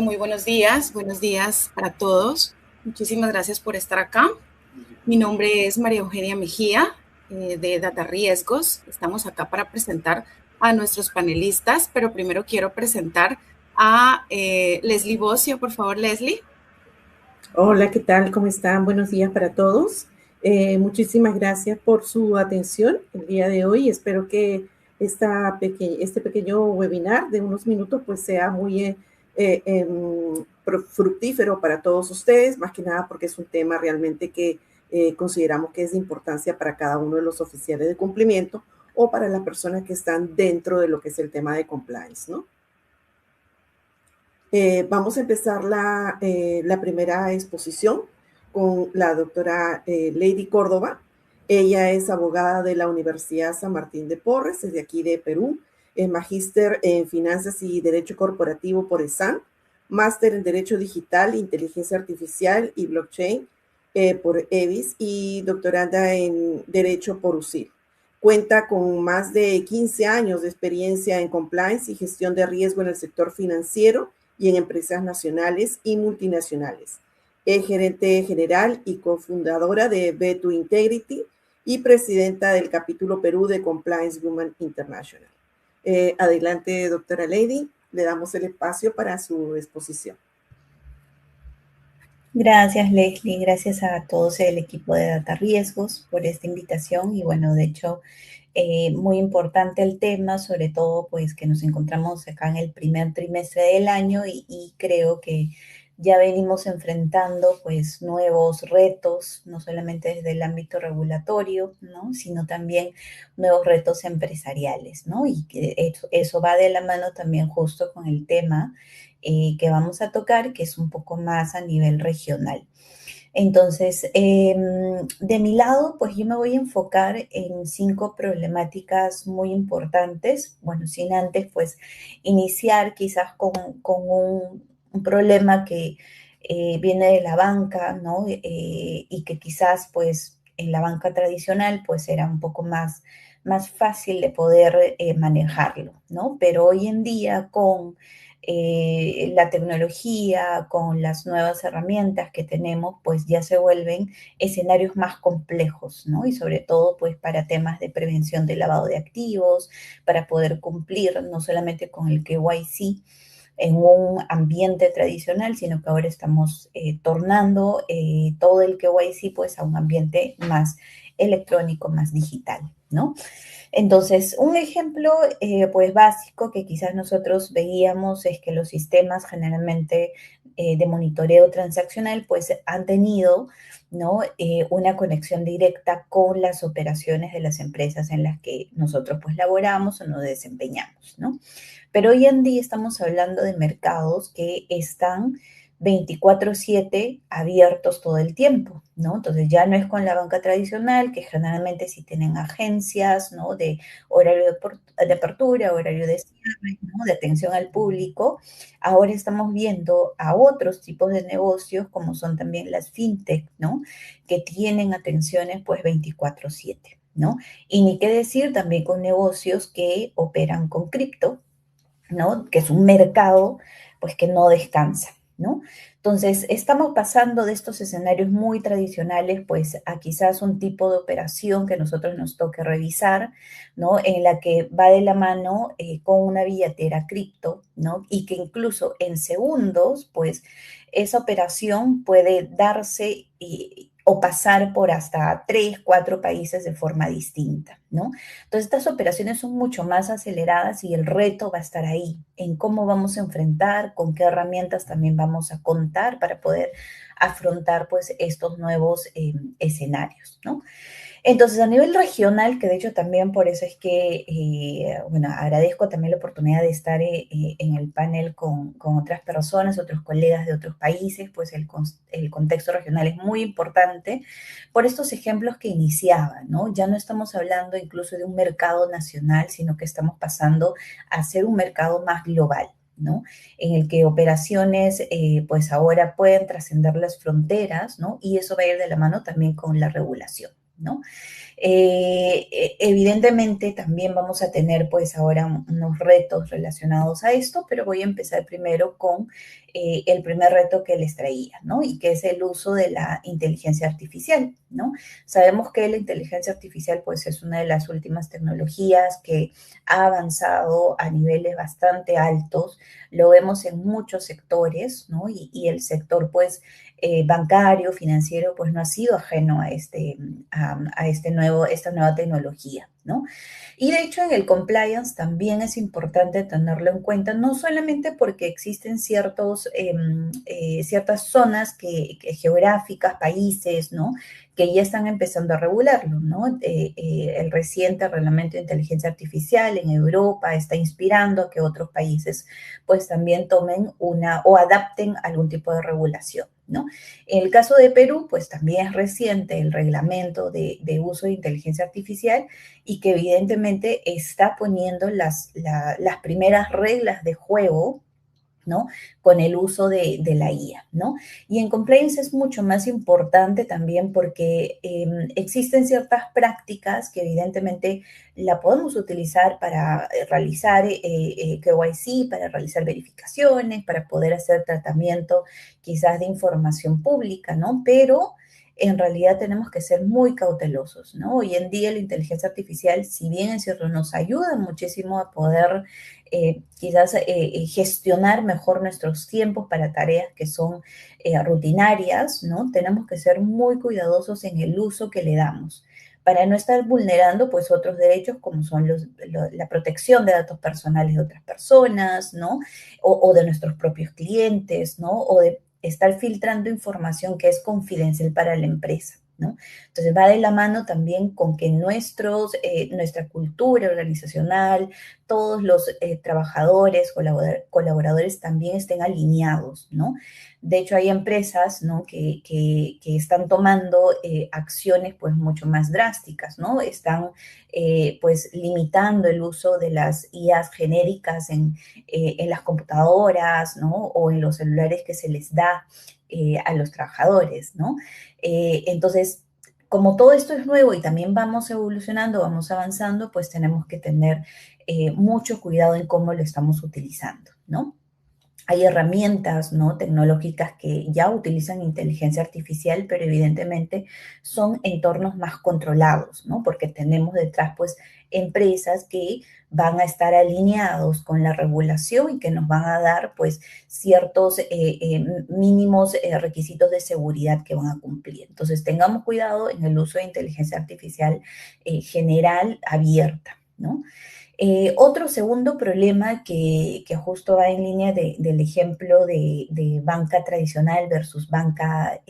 Muy buenos días para todos. Muchísimas gracias por estar acá. Mi nombre es María Eugenia Mejía, de Data Riesgos. Estamos acá para presentar a nuestros panelistas, pero primero quiero presentar a Leslie Bocio. Por favor, Leslie. Hola, ¿qué tal? ¿Cómo están? Buenos días para todos. Muchísimas gracias por su atención el día de hoy. Espero que este pequeño webinar de unos minutos pues sea muy fructífero para todos ustedes, más que nada porque es un tema realmente que consideramos que es de importancia para cada uno de los oficiales de cumplimiento o para las personas que están dentro de lo que es el tema de compliance, ¿no? Vamos a empezar la primera exposición con la doctora Lady Córdoba. Ella es abogada de la Universidad San Martín de Porres, es de aquí de Perú, es magíster en Finanzas y Derecho Corporativo por ESAN, máster en Derecho Digital, Inteligencia Artificial y Blockchain por EVIS y doctoranda en Derecho por USIL. Cuenta con más de 15 años de experiencia en compliance y gestión de riesgo en el sector financiero y en empresas nacionales y multinacionales. Es gerente general y cofundadora de B2 Integrity y presidenta del capítulo Perú de Compliance Women International. Adelante, doctora Lady, le damos el espacio para su exposición. Gracias, Leslie. Gracias a todos el equipo de Data Riesgos por esta invitación. Y bueno, de hecho, muy importante el tema, sobre todo pues que nos encontramos acá en el primer trimestre del año y creo que ya venimos enfrentando pues nuevos retos, no solamente desde el ámbito regulatorio, ¿no? Sino también nuevos retos empresariales, ¿no? Y que eso va de la mano también justo con el tema que vamos a tocar, que es un poco más a nivel regional. Entonces, de mi lado, pues yo me voy a enfocar en 5 problemáticas muy importantes. Bueno, sin antes, pues, iniciar quizás con un problema que viene de la banca, ¿no? Y que quizás, pues, en la banca tradicional, pues, era un poco más fácil de poder manejarlo, ¿no? Pero hoy en día, con la tecnología, con las nuevas herramientas que tenemos, pues ya se vuelven escenarios más complejos, ¿no? Y sobre todo, pues para temas de prevención de lavado de activos, para poder cumplir no solamente con el KYC en un ambiente tradicional, sino que ahora estamos tornando todo el KYC pues a un ambiente más electrónico, más digital, ¿no? Entonces, un ejemplo pues básico que quizás nosotros veíamos es que los sistemas generalmente de monitoreo transaccional pues han tenido, ¿no? Una conexión directa con las operaciones de las empresas en las que nosotros pues laboramos o nos desempeñamos, ¿no? Pero hoy en día estamos hablando de mercados que están 24/7 abiertos todo el tiempo, ¿no? Entonces ya no es con la banca tradicional, que generalmente sí tienen agencias, ¿no? De horario de apertura, horario de cierre, ¿no? De atención al público. Ahora estamos viendo a otros tipos de negocios, como son también las fintech, ¿no? Que tienen atenciones pues 24/7, ¿no? Y ni qué decir también con negocios que operan con cripto, ¿no? Que es un mercado, pues, que no descansa, ¿no? Entonces, estamos pasando de estos escenarios muy tradicionales, pues, a quizás un tipo de operación que a nosotros nos toque revisar, ¿no? En la que va de la mano con una billetera cripto, ¿no? Y que incluso en segundos, pues, esa operación puede darse o pasar por hasta 3, 4 países de forma distinta, ¿no? Entonces, estas operaciones son mucho más aceleradas y el reto va a estar ahí, en cómo vamos a enfrentar, con qué herramientas también vamos a contar para poder afrontar pues estos nuevos escenarios, ¿no? Entonces, a nivel regional, que de hecho también por eso es que, bueno, agradezco también la oportunidad de estar en el panel con otras personas, otros colegas de otros países, pues el contexto regional es muy importante por estos ejemplos que iniciaban, ¿no? Ya no estamos hablando incluso de un mercado nacional, sino que estamos pasando a ser un mercado más global, ¿no? En el que operaciones, pues ahora pueden trascender las fronteras, ¿no? Y eso va a ir de la mano también con la regulación, ¿no? Evidentemente también vamos a tener pues ahora unos retos relacionados a esto, pero voy a empezar primero con el primer reto que les traía, ¿no? Y que es el uso de la inteligencia artificial, ¿no? Sabemos que la inteligencia artificial pues es una de las últimas tecnologías que ha avanzado a niveles bastante altos, lo vemos en muchos sectores, ¿no? Y el sector pues bancario, financiero, pues no ha sido ajeno a esta nueva tecnología, ¿no? Y de hecho en el compliance también es importante tenerlo en cuenta, no solamente porque existen ciertas zonas geográficas, países, ¿no? Que ya están empezando a regularlo, ¿no? El reciente reglamento de inteligencia artificial en Europa está inspirando a que otros países pues también tomen o adapten algún tipo de regulación, ¿no? En el caso de Perú, pues también es reciente el reglamento de uso de inteligencia artificial y que evidentemente está poniendo las primeras reglas de juego, ¿no? Con el uso de la IA, ¿no? Y en compliance es mucho más importante también porque existen ciertas prácticas que evidentemente la podemos utilizar para realizar KYC, para realizar verificaciones, para poder hacer tratamiento quizás de información pública, ¿no? Pero en realidad tenemos que ser muy cautelosos, ¿no? Hoy en día la inteligencia artificial, si bien es cierto, nos ayuda muchísimo a poder quizás gestionar mejor nuestros tiempos para tareas que son rutinarias, ¿no? Tenemos que ser muy cuidadosos en el uso que le damos para no estar vulnerando pues otros derechos como son la protección de datos personales de otras personas, ¿no? O de nuestros propios clientes, ¿no? O de estar filtrando información que es confidencial para la empresa, ¿no? Entonces va de la mano también con que nuestra cultura organizacional, todos los trabajadores, colaboradores también estén alineados, ¿no? De hecho, hay empresas, ¿no? que están tomando acciones pues mucho más drásticas, ¿no? Están pues limitando el uso de las IAs genéricas en las computadoras, ¿no? O en los celulares que se les da a los trabajadores, ¿no? Entonces, como todo esto es nuevo y también vamos evolucionando, vamos avanzando, pues tenemos que tener mucho cuidado en cómo lo estamos utilizando, ¿no? Hay herramientas, ¿no? Tecnológicas que ya utilizan inteligencia artificial, pero evidentemente son entornos más controlados, ¿no? Porque tenemos detrás, pues, empresas que van a estar alineados con la regulación y que nos van a dar, pues, ciertos mínimos requisitos de seguridad que van a cumplir. Entonces, tengamos cuidado en el uso de inteligencia artificial general abierta, ¿no? Otro segundo problema que justo va en línea del ejemplo de banca tradicional versus banca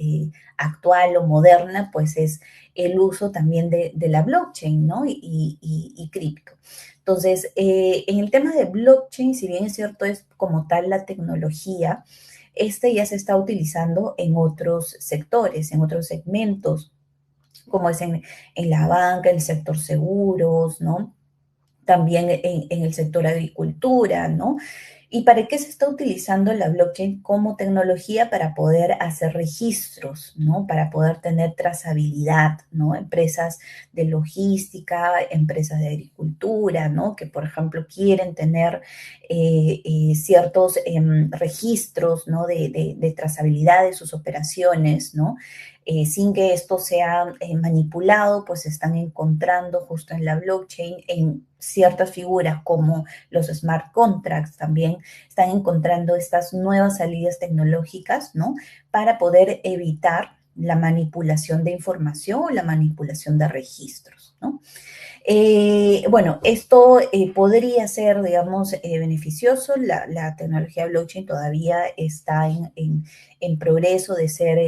actual o moderna, pues es el uso también de la blockchain, ¿no? Y cripto. Entonces, en el tema de blockchain, si bien es cierto, es como tal la tecnología, este ya se está utilizando en otros sectores, en otros segmentos, como es en la banca, en el sector seguros, ¿no? También en el sector agricultura, ¿no? ¿Y para qué se está utilizando la blockchain como tecnología? Para poder hacer registros, ¿no? Para poder tener trazabilidad, ¿no? Empresas de logística, empresas de agricultura, ¿no? Que, por ejemplo, quieren tener ciertos registros, ¿no? De trazabilidad de sus operaciones, ¿no? Sin que esto sea manipulado, pues se están encontrando justo en la blockchain en ciertas figuras como los smart contracts también están encontrando estas nuevas salidas tecnológicas, ¿no? Para poder evitar la manipulación de información o la manipulación de registros, ¿no? Bueno, esto podría ser, digamos, beneficioso. La tecnología blockchain todavía está en progreso de ser,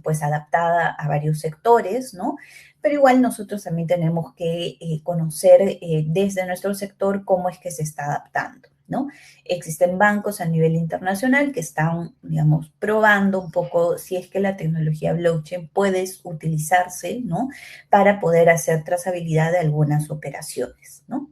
pues, adaptada a varios sectores, ¿no? Pero igual nosotros también tenemos que conocer desde nuestro sector cómo es que se está adaptando, ¿no? Existen bancos a nivel internacional que están, digamos, probando un poco si es que la tecnología blockchain puede utilizarse, ¿no? Para poder hacer trazabilidad de algunas operaciones, ¿no?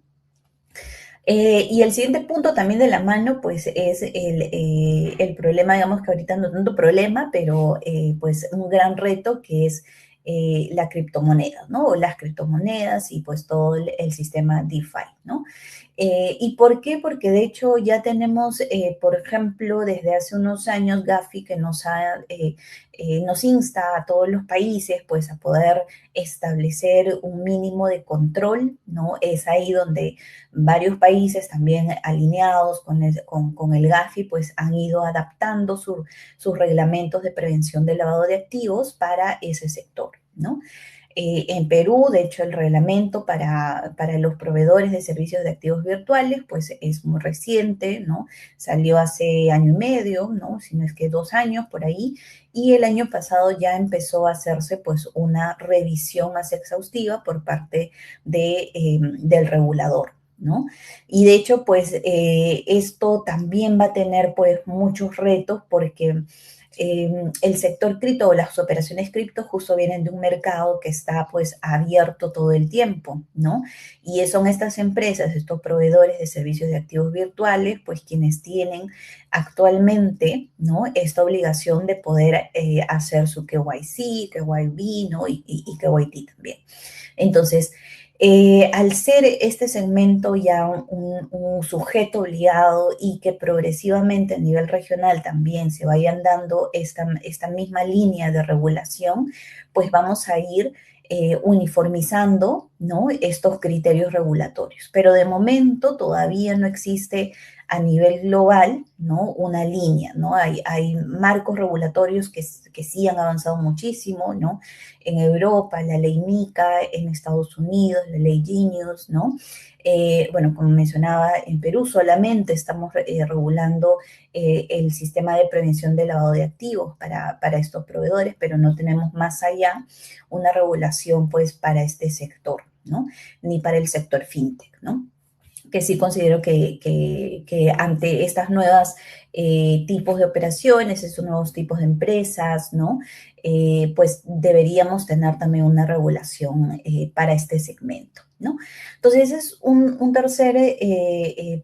Y el siguiente punto también de la mano, pues, es el problema, digamos que ahorita no tanto problema, pero pues un gran reto que es la criptomoneda, ¿no? O las criptomonedas y pues todo el sistema DeFi, ¿no? ¿Y por qué? Porque de hecho ya tenemos, por ejemplo, desde hace unos años Gafi que nos insta a todos los países pues a poder establecer un mínimo de control, ¿no? Es ahí donde varios países también alineados con el Gafi pues han ido adaptando sus reglamentos de prevención del lavado de activos para ese sector, ¿no? En Perú, de hecho, el reglamento para los proveedores de servicios de activos virtuales, pues es muy reciente, ¿no? Salió hace año y medio, ¿no? Si no es que 2 años por ahí, y el año pasado ya empezó a hacerse pues una revisión más exhaustiva por parte del regulador, ¿no? Y de hecho, pues esto también va a tener pues muchos retos porque el sector cripto o las operaciones cripto justo vienen de un mercado que está pues abierto todo el tiempo, ¿no? Y son estas empresas, estos proveedores de servicios de activos virtuales, pues quienes tienen actualmente, ¿no? Esta obligación de poder hacer su KYC, KYB, ¿no? Y KYT también. Entonces, al ser este segmento ya un sujeto obligado y que progresivamente a nivel regional también se vayan dando esta misma línea de regulación, pues vamos a ir uniformizando, ¿no? Estos criterios regulatorios. Pero de momento todavía no existe a nivel global, ¿no? Una línea, ¿no? Hay marcos regulatorios que sí han avanzado muchísimo, ¿no? En Europa, la ley MiCA, en Estados Unidos, la ley Genius, ¿no? Bueno, como mencionaba, en Perú solamente estamos regulando el sistema de prevención de lavado de activos para estos proveedores, pero no tenemos más allá una regulación, pues, para este sector, ¿no? Ni para el sector fintech, ¿no? Que sí considero que ante estas nuevas tipos de operaciones, estos nuevos tipos de empresas, ¿no? Pues deberíamos tener también una regulación para este segmento, ¿no? Entonces, ese es un tercer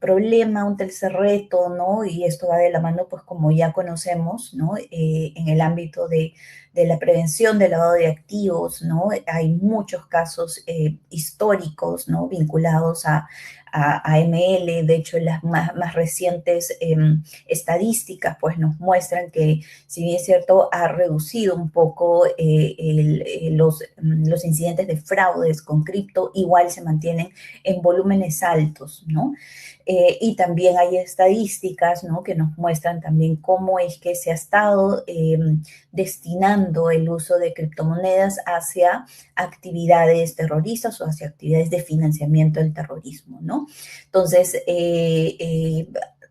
problema, un tercer reto, ¿no? Y esto va de la mano, pues como ya conocemos, ¿no? En el ámbito de la prevención del lavado de activos, ¿no? Hay muchos casos históricos, ¿no? Vinculados a AML. De hecho, las más recientes estadísticas pues nos muestran que, si bien es cierto, ha reducido un poco los incidentes de fraudes con cripto, igual se mantienen en volúmenes altos, ¿no? Y también hay estadísticas, ¿no? Que nos muestran también cómo es que se ha estado destinando el uso de criptomonedas hacia actividades terroristas o hacia actividades de financiamiento del terrorismo, ¿no? Entonces,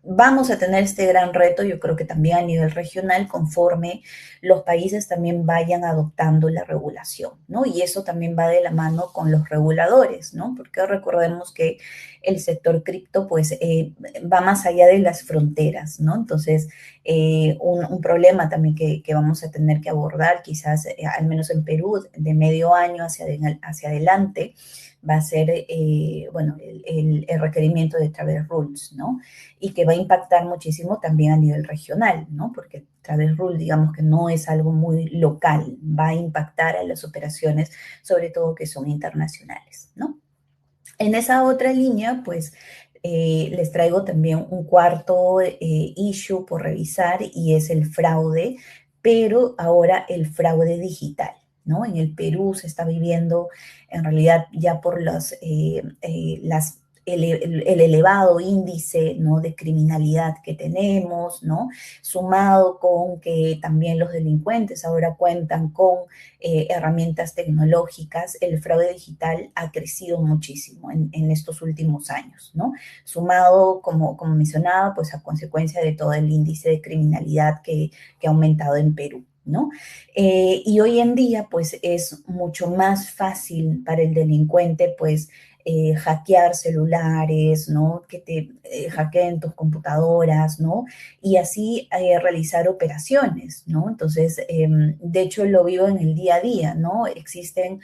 vamos a tener este gran reto, yo creo que también a nivel regional, conforme los países también vayan adoptando la regulación, ¿no? Y eso también va de la mano con los reguladores, ¿no? Porque recordemos que el sector cripto, pues, va más allá de las fronteras, ¿no? Entonces, un problema también que vamos a tener que abordar, quizás, al menos en Perú, de medio año hacia adelante, va a ser, bueno, el requerimiento de Travel Rules, ¿no? Y que va a impactar muchísimo también a nivel regional, ¿no? Porque Travel Rule, digamos que no es algo muy local, va a impactar a las operaciones, sobre todo que son internacionales, ¿no? En esa otra línea, pues, les traigo también un cuarto issue por revisar y es el fraude, pero ahora el fraude digital, ¿no? En el Perú se está viviendo en realidad ya por el elevado índice, ¿no? De criminalidad que tenemos, ¿no? Sumado con que también los delincuentes ahora cuentan con herramientas tecnológicas, el fraude digital ha crecido muchísimo en estos últimos años, ¿no? Sumado, como mencionaba, pues a consecuencia de todo el índice de criminalidad que ha aumentado en Perú, ¿no? Y hoy en día, pues, es mucho más fácil para el delincuente, pues, hackear celulares, ¿no? Que te hackeen tus computadoras, ¿no? Y así realizar operaciones, ¿no? Entonces, de hecho, lo vivo en el día a día, ¿no? Existen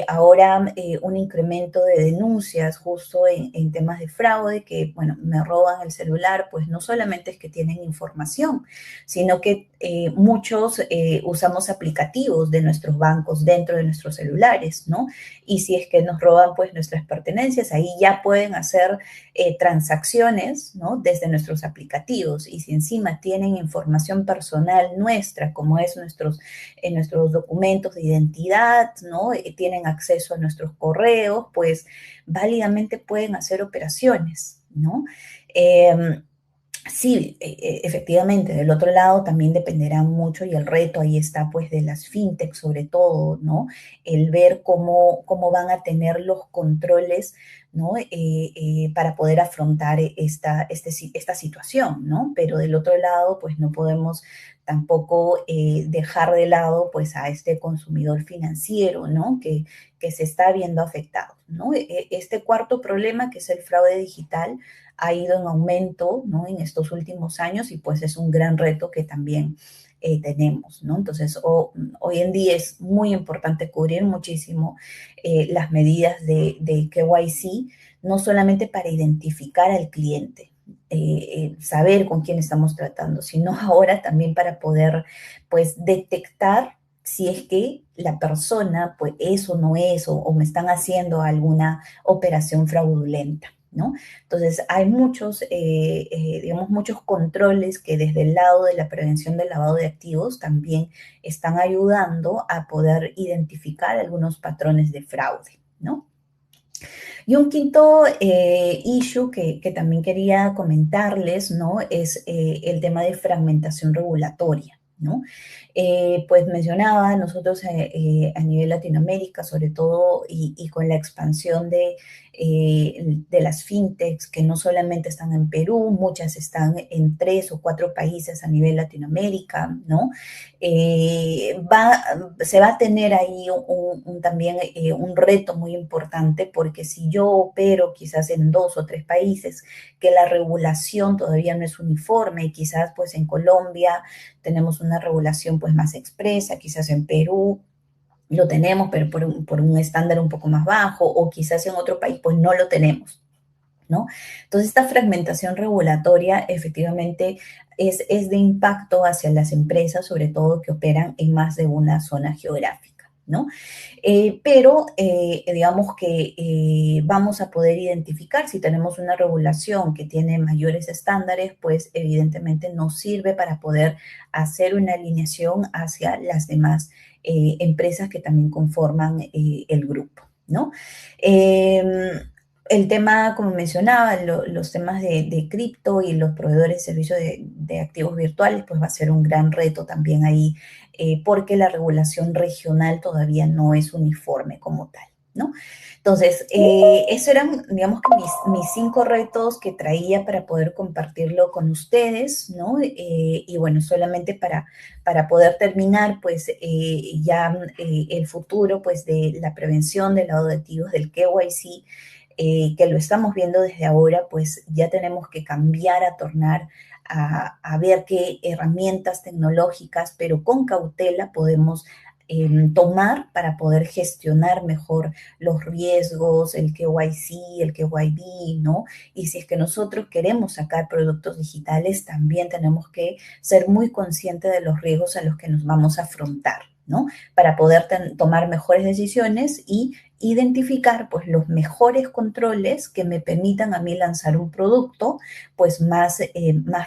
ahora un incremento de denuncias justo en temas de fraude, que, bueno, me roban el celular, pues no solamente es que tienen información, sino que muchos usamos aplicativos de nuestros bancos dentro de nuestros celulares, ¿no? Y si es que nos roban, pues, nuestras pertenencias, ahí ya pueden hacer transacciones, ¿no? Desde nuestros aplicativos. Y si encima tienen información personal nuestra, como es nuestros documentos de identidad, ¿no? Tienen acceso a nuestros correos, pues válidamente pueden hacer operaciones, ¿no? Sí, efectivamente, del otro lado también dependerá mucho y el reto ahí está pues de las fintech sobre todo, ¿no? El ver cómo van a tener los controles, ¿no? Para poder afrontar esta situación, ¿no? Pero del otro lado pues no podemos tampoco dejar de lado pues a este consumidor financiero, ¿no? Que se está viendo afectado, ¿no? Este cuarto problema, que es el fraude digital, ha ido en aumento, ¿no? En estos últimos años, y pues es un gran reto que también tenemos, ¿no? Entonces, hoy en día es muy importante cubrir muchísimo las medidas de KYC, no solamente para identificar al cliente, saber con quién estamos tratando, sino ahora también para poder, pues, detectar si es que la persona, pues, es o no es, o me están haciendo alguna operación fraudulenta, ¿no? Entonces, hay muchos, digamos, muchos controles que desde el lado de la prevención del lavado de activos también están ayudando a poder identificar algunos patrones de fraude, ¿no? Y un quinto issue que también quería comentarles, ¿no? Es el tema de fragmentación regulatoria, ¿no? Pues mencionaba, nosotros a nivel Latinoamérica, sobre todo, y con la expansión de las fintechs, que no solamente están en Perú, muchas están en 3 o 4 países a nivel Latinoamérica, ¿no? Se va a tener ahí también un reto muy importante, porque si yo opero quizás en 2 o 3 países, que la regulación todavía no es uniforme, y quizás pues en Colombia tenemos una regulación pues más expresa, quizás en Perú lo tenemos, pero por un estándar un poco más bajo, o quizás en otro país pues no lo tenemos, ¿no? Entonces, esta fragmentación regulatoria efectivamente es de impacto hacia las empresas, sobre todo que operan en más de una zona geográfica, ¿no? Pero digamos que vamos a poder identificar si tenemos una regulación que tiene mayores estándares, pues evidentemente nos sirve para poder hacer una alineación hacia las demás empresas que también conforman el grupo, ¿no? El tema, como mencionaba, los temas de cripto y los proveedores de servicios de activos virtuales, pues va a ser un gran reto también ahí, porque la regulación regional todavía no es uniforme como tal, ¿no? Entonces, esos eran, digamos, que mis 5 retos que traía para poder compartirlo con ustedes, ¿no? Y bueno, solamente para poder terminar, pues ya el futuro, pues de la prevención del lavado de activos, del KYC, que lo estamos viendo desde ahora, pues ya tenemos que cambiar, a tornar a ver qué herramientas tecnológicas, pero con cautela, podemos tomar para poder gestionar mejor los riesgos, el KYC, el KYB, ¿no? Y si es que nosotros queremos sacar productos digitales, también tenemos que ser muy conscientes de los riesgos a los que nos vamos a afrontar, ¿no? Para poder tomar mejores decisiones y identificar pues los mejores controles que me permitan a mí lanzar un producto pues más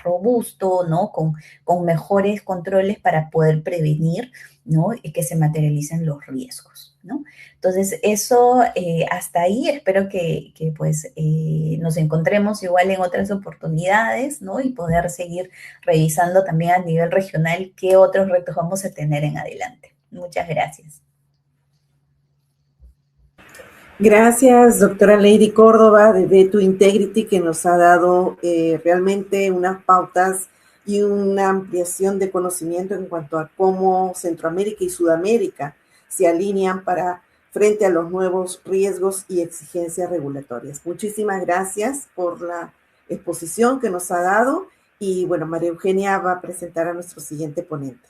robusto, ¿no? Con mejores controles para poder prevenir, ¿no? Y que se materialicen los riesgos, ¿no? Entonces, eso hasta ahí. Espero que pues nos encontremos igual en otras oportunidades, ¿no? Y poder seguir revisando también a nivel regional qué otros retos vamos a tener en adelante. Muchas gracias. Gracias, doctora Lady Córdoba de Veto Integrity, que nos ha dado realmente unas pautas y una ampliación de conocimiento en cuanto a cómo Centroamérica y Sudamérica se alinean para frente a los nuevos riesgos y exigencias regulatorias. Muchísimas gracias por la exposición que nos ha dado y bueno, María Eugenia va a presentar a nuestro siguiente ponente.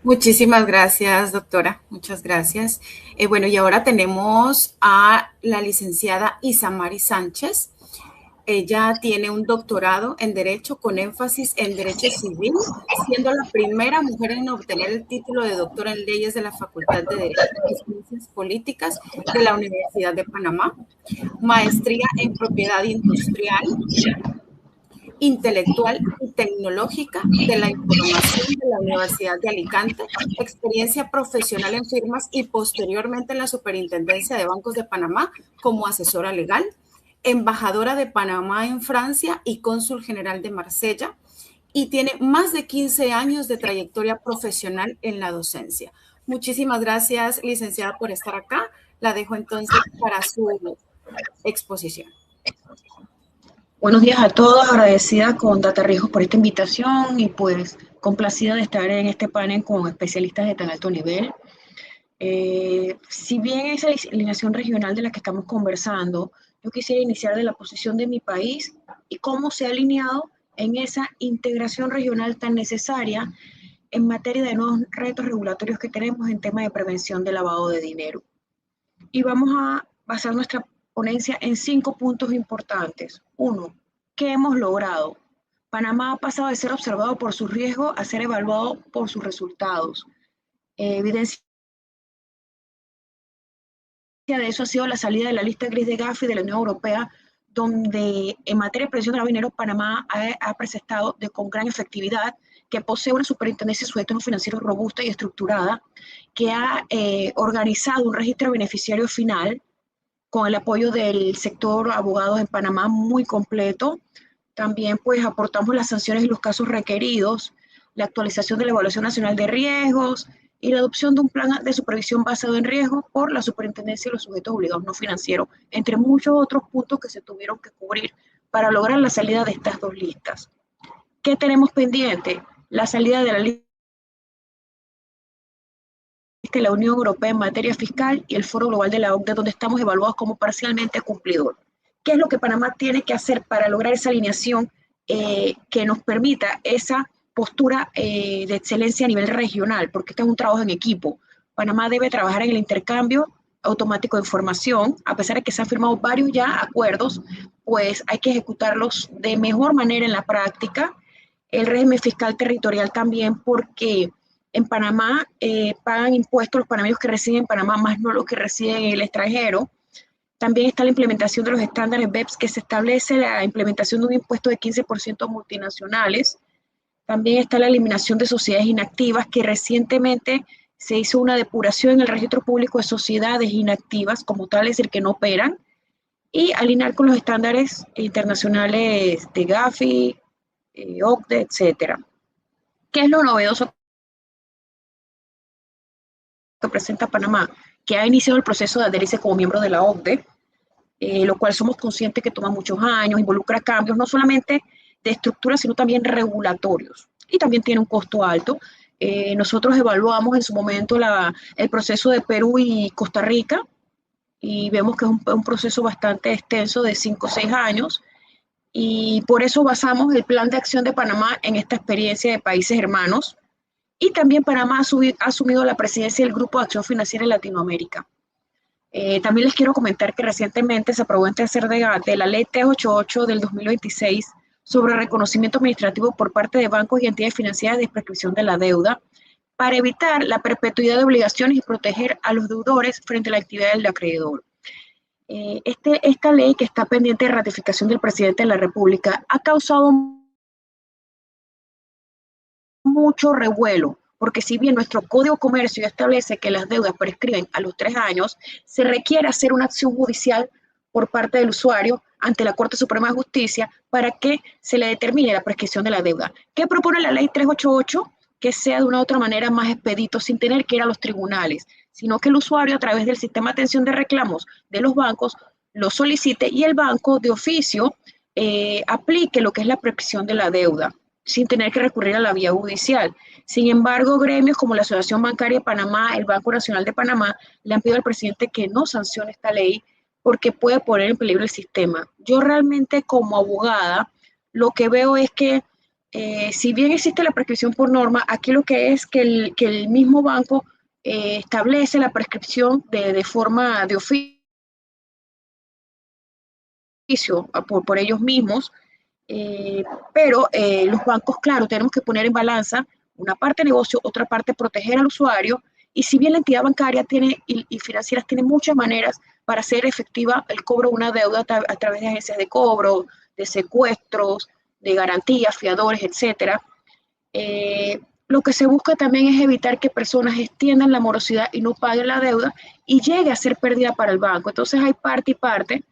Muchísimas gracias, doctora. Muchas gracias. Bueno, y ahora tenemos a la licenciada Isamari Sánchez. Ella tiene un doctorado en Derecho con énfasis en Derecho Civil, siendo la primera mujer en obtener el título de doctora en Leyes de la Facultad de Derecho y Ciencias Políticas de la Universidad de Panamá, maestría en Propiedad Industrial, Intelectual y Tecnológica de la Información de la Universidad de Alicante, experiencia profesional en firmas y posteriormente en la Superintendencia de Bancos de Panamá como asesora legal, embajadora de Panamá en Francia y cónsul general de Marsella, y tiene más de 15 años de trayectoria profesional en la docencia. Muchísimas gracias, licenciada, por estar acá. La dejo entonces para su exposición. Buenos días a todos, agradecida con Data Riesgos por esta invitación y pues complacida de estar en este panel con especialistas de tan alto nivel. Si bien esa alineación regional de la que estamos conversando, yo quisiera iniciar de la posición de mi país y cómo se ha alineado en esa integración regional tan necesaria en materia de nuevos retos regulatorios que tenemos en tema de prevención del lavado de dinero. Y vamos a basar nuestra ponencia en 5 puntos importantes. 1. ¿Qué hemos logrado? Panamá ha pasado de ser observado por sus riesgos a ser evaluado por sus resultados. Evidencia de eso ha sido la salida de la lista gris de Gafi de la Unión Europea, donde en materia de prevención del lavado de dinero Panamá ha presentado con gran efectividad, que posee una superintendencia de sujetos no financieros robusta y estructurada, que ha organizado un registro de beneficiario final con el apoyo del sector abogados en Panamá muy completo. También pues aportamos las sanciones y los casos requeridos, la actualización de la Evaluación Nacional de Riesgos y la adopción de un plan de supervisión basado en riesgos por la Superintendencia de los Sujetos Obligados No Financieros, entre muchos otros puntos que se tuvieron que cubrir para lograr la salida de estas 2 listas. ¿Qué tenemos pendiente? La salida de la lista de la Unión Europea en materia fiscal y el Foro Global de la OCDE, donde estamos evaluados como parcialmente cumplidor. ¿Qué es lo que Panamá tiene que hacer para lograr esa alineación que nos permita esa postura de excelencia a nivel regional? Porque este es un trabajo en equipo. Panamá debe trabajar en el intercambio automático de información, a pesar de que se han firmado varios ya acuerdos, pues hay que ejecutarlos de mejor manera en la práctica. El régimen fiscal territorial también, porque en Panamá pagan impuestos los panameños que residen en Panamá, más no los que residen en el extranjero. También está la implementación de los estándares BEPS, que se establece la implementación de un impuesto de 15% a multinacionales. También está la eliminación de sociedades inactivas, que recientemente se hizo una depuración en el registro público de sociedades inactivas, como tal, es decir, que no operan, y alinear con los estándares internacionales de Gafi, OCDE, etcétera. ¿Qué es lo novedoso que presenta Panamá? Que ha iniciado el proceso de adherirse como miembro de la OCDE, lo cual somos conscientes que toma muchos años, involucra cambios no solamente de estructura, sino también regulatorios, y también tiene un costo alto. Nosotros evaluamos en su momento el proceso de Perú y Costa Rica, y vemos que es un proceso bastante extenso de 5 o 6 años, y por eso basamos el plan de acción de Panamá en esta experiencia de países hermanos. Y también Panamá ha asumido la presidencia del Grupo de Acción Financiera en Latinoamérica. También les quiero comentar que recientemente se aprobó en tercer debate la Ley 388 del 2026 sobre reconocimiento administrativo por parte de bancos y entidades financieras de prescripción de la deuda, para evitar la perpetuidad de obligaciones y proteger a los deudores frente a la actividad del acreedor. Esta ley, que está pendiente de ratificación del presidente de la República, ha causado mucho revuelo, porque si bien nuestro Código de Comercio establece que las deudas prescriben a los 3 años, se requiere hacer una acción judicial por parte del usuario ante la Corte Suprema de Justicia para que se le determine la prescripción de la deuda. ¿Qué propone la Ley 388? Que sea de una u otra manera más expedito, sin tener que ir a los tribunales, sino que el usuario, a través del sistema de atención de reclamos de los bancos, lo solicite y el banco de oficio aplique lo que es la prescripción de la deuda. sin tener que recurrir a la vía judicial. Sin embargo, gremios como la Asociación Bancaria de Panamá, el Banco Nacional de Panamá, le han pedido al presidente que no sancione esta ley porque puede poner en peligro el sistema. Yo realmente como abogada lo que veo es que si bien existe la prescripción por norma, aquí lo que es que el mismo banco establece la prescripción de forma de oficio por ellos mismos, pero los bancos, claro, tenemos que poner en balanza una parte de negocio, otra parte proteger al usuario, y si bien la entidad bancaria tiene y financieras tiene muchas maneras para hacer efectiva el cobro de una deuda a través de agencias de cobro, de secuestros, de garantías, fiadores, etcétera, lo que se busca también es evitar que personas extiendan la morosidad y no paguen la deuda y llegue a ser pérdida para el banco. Entonces hay parte y parte,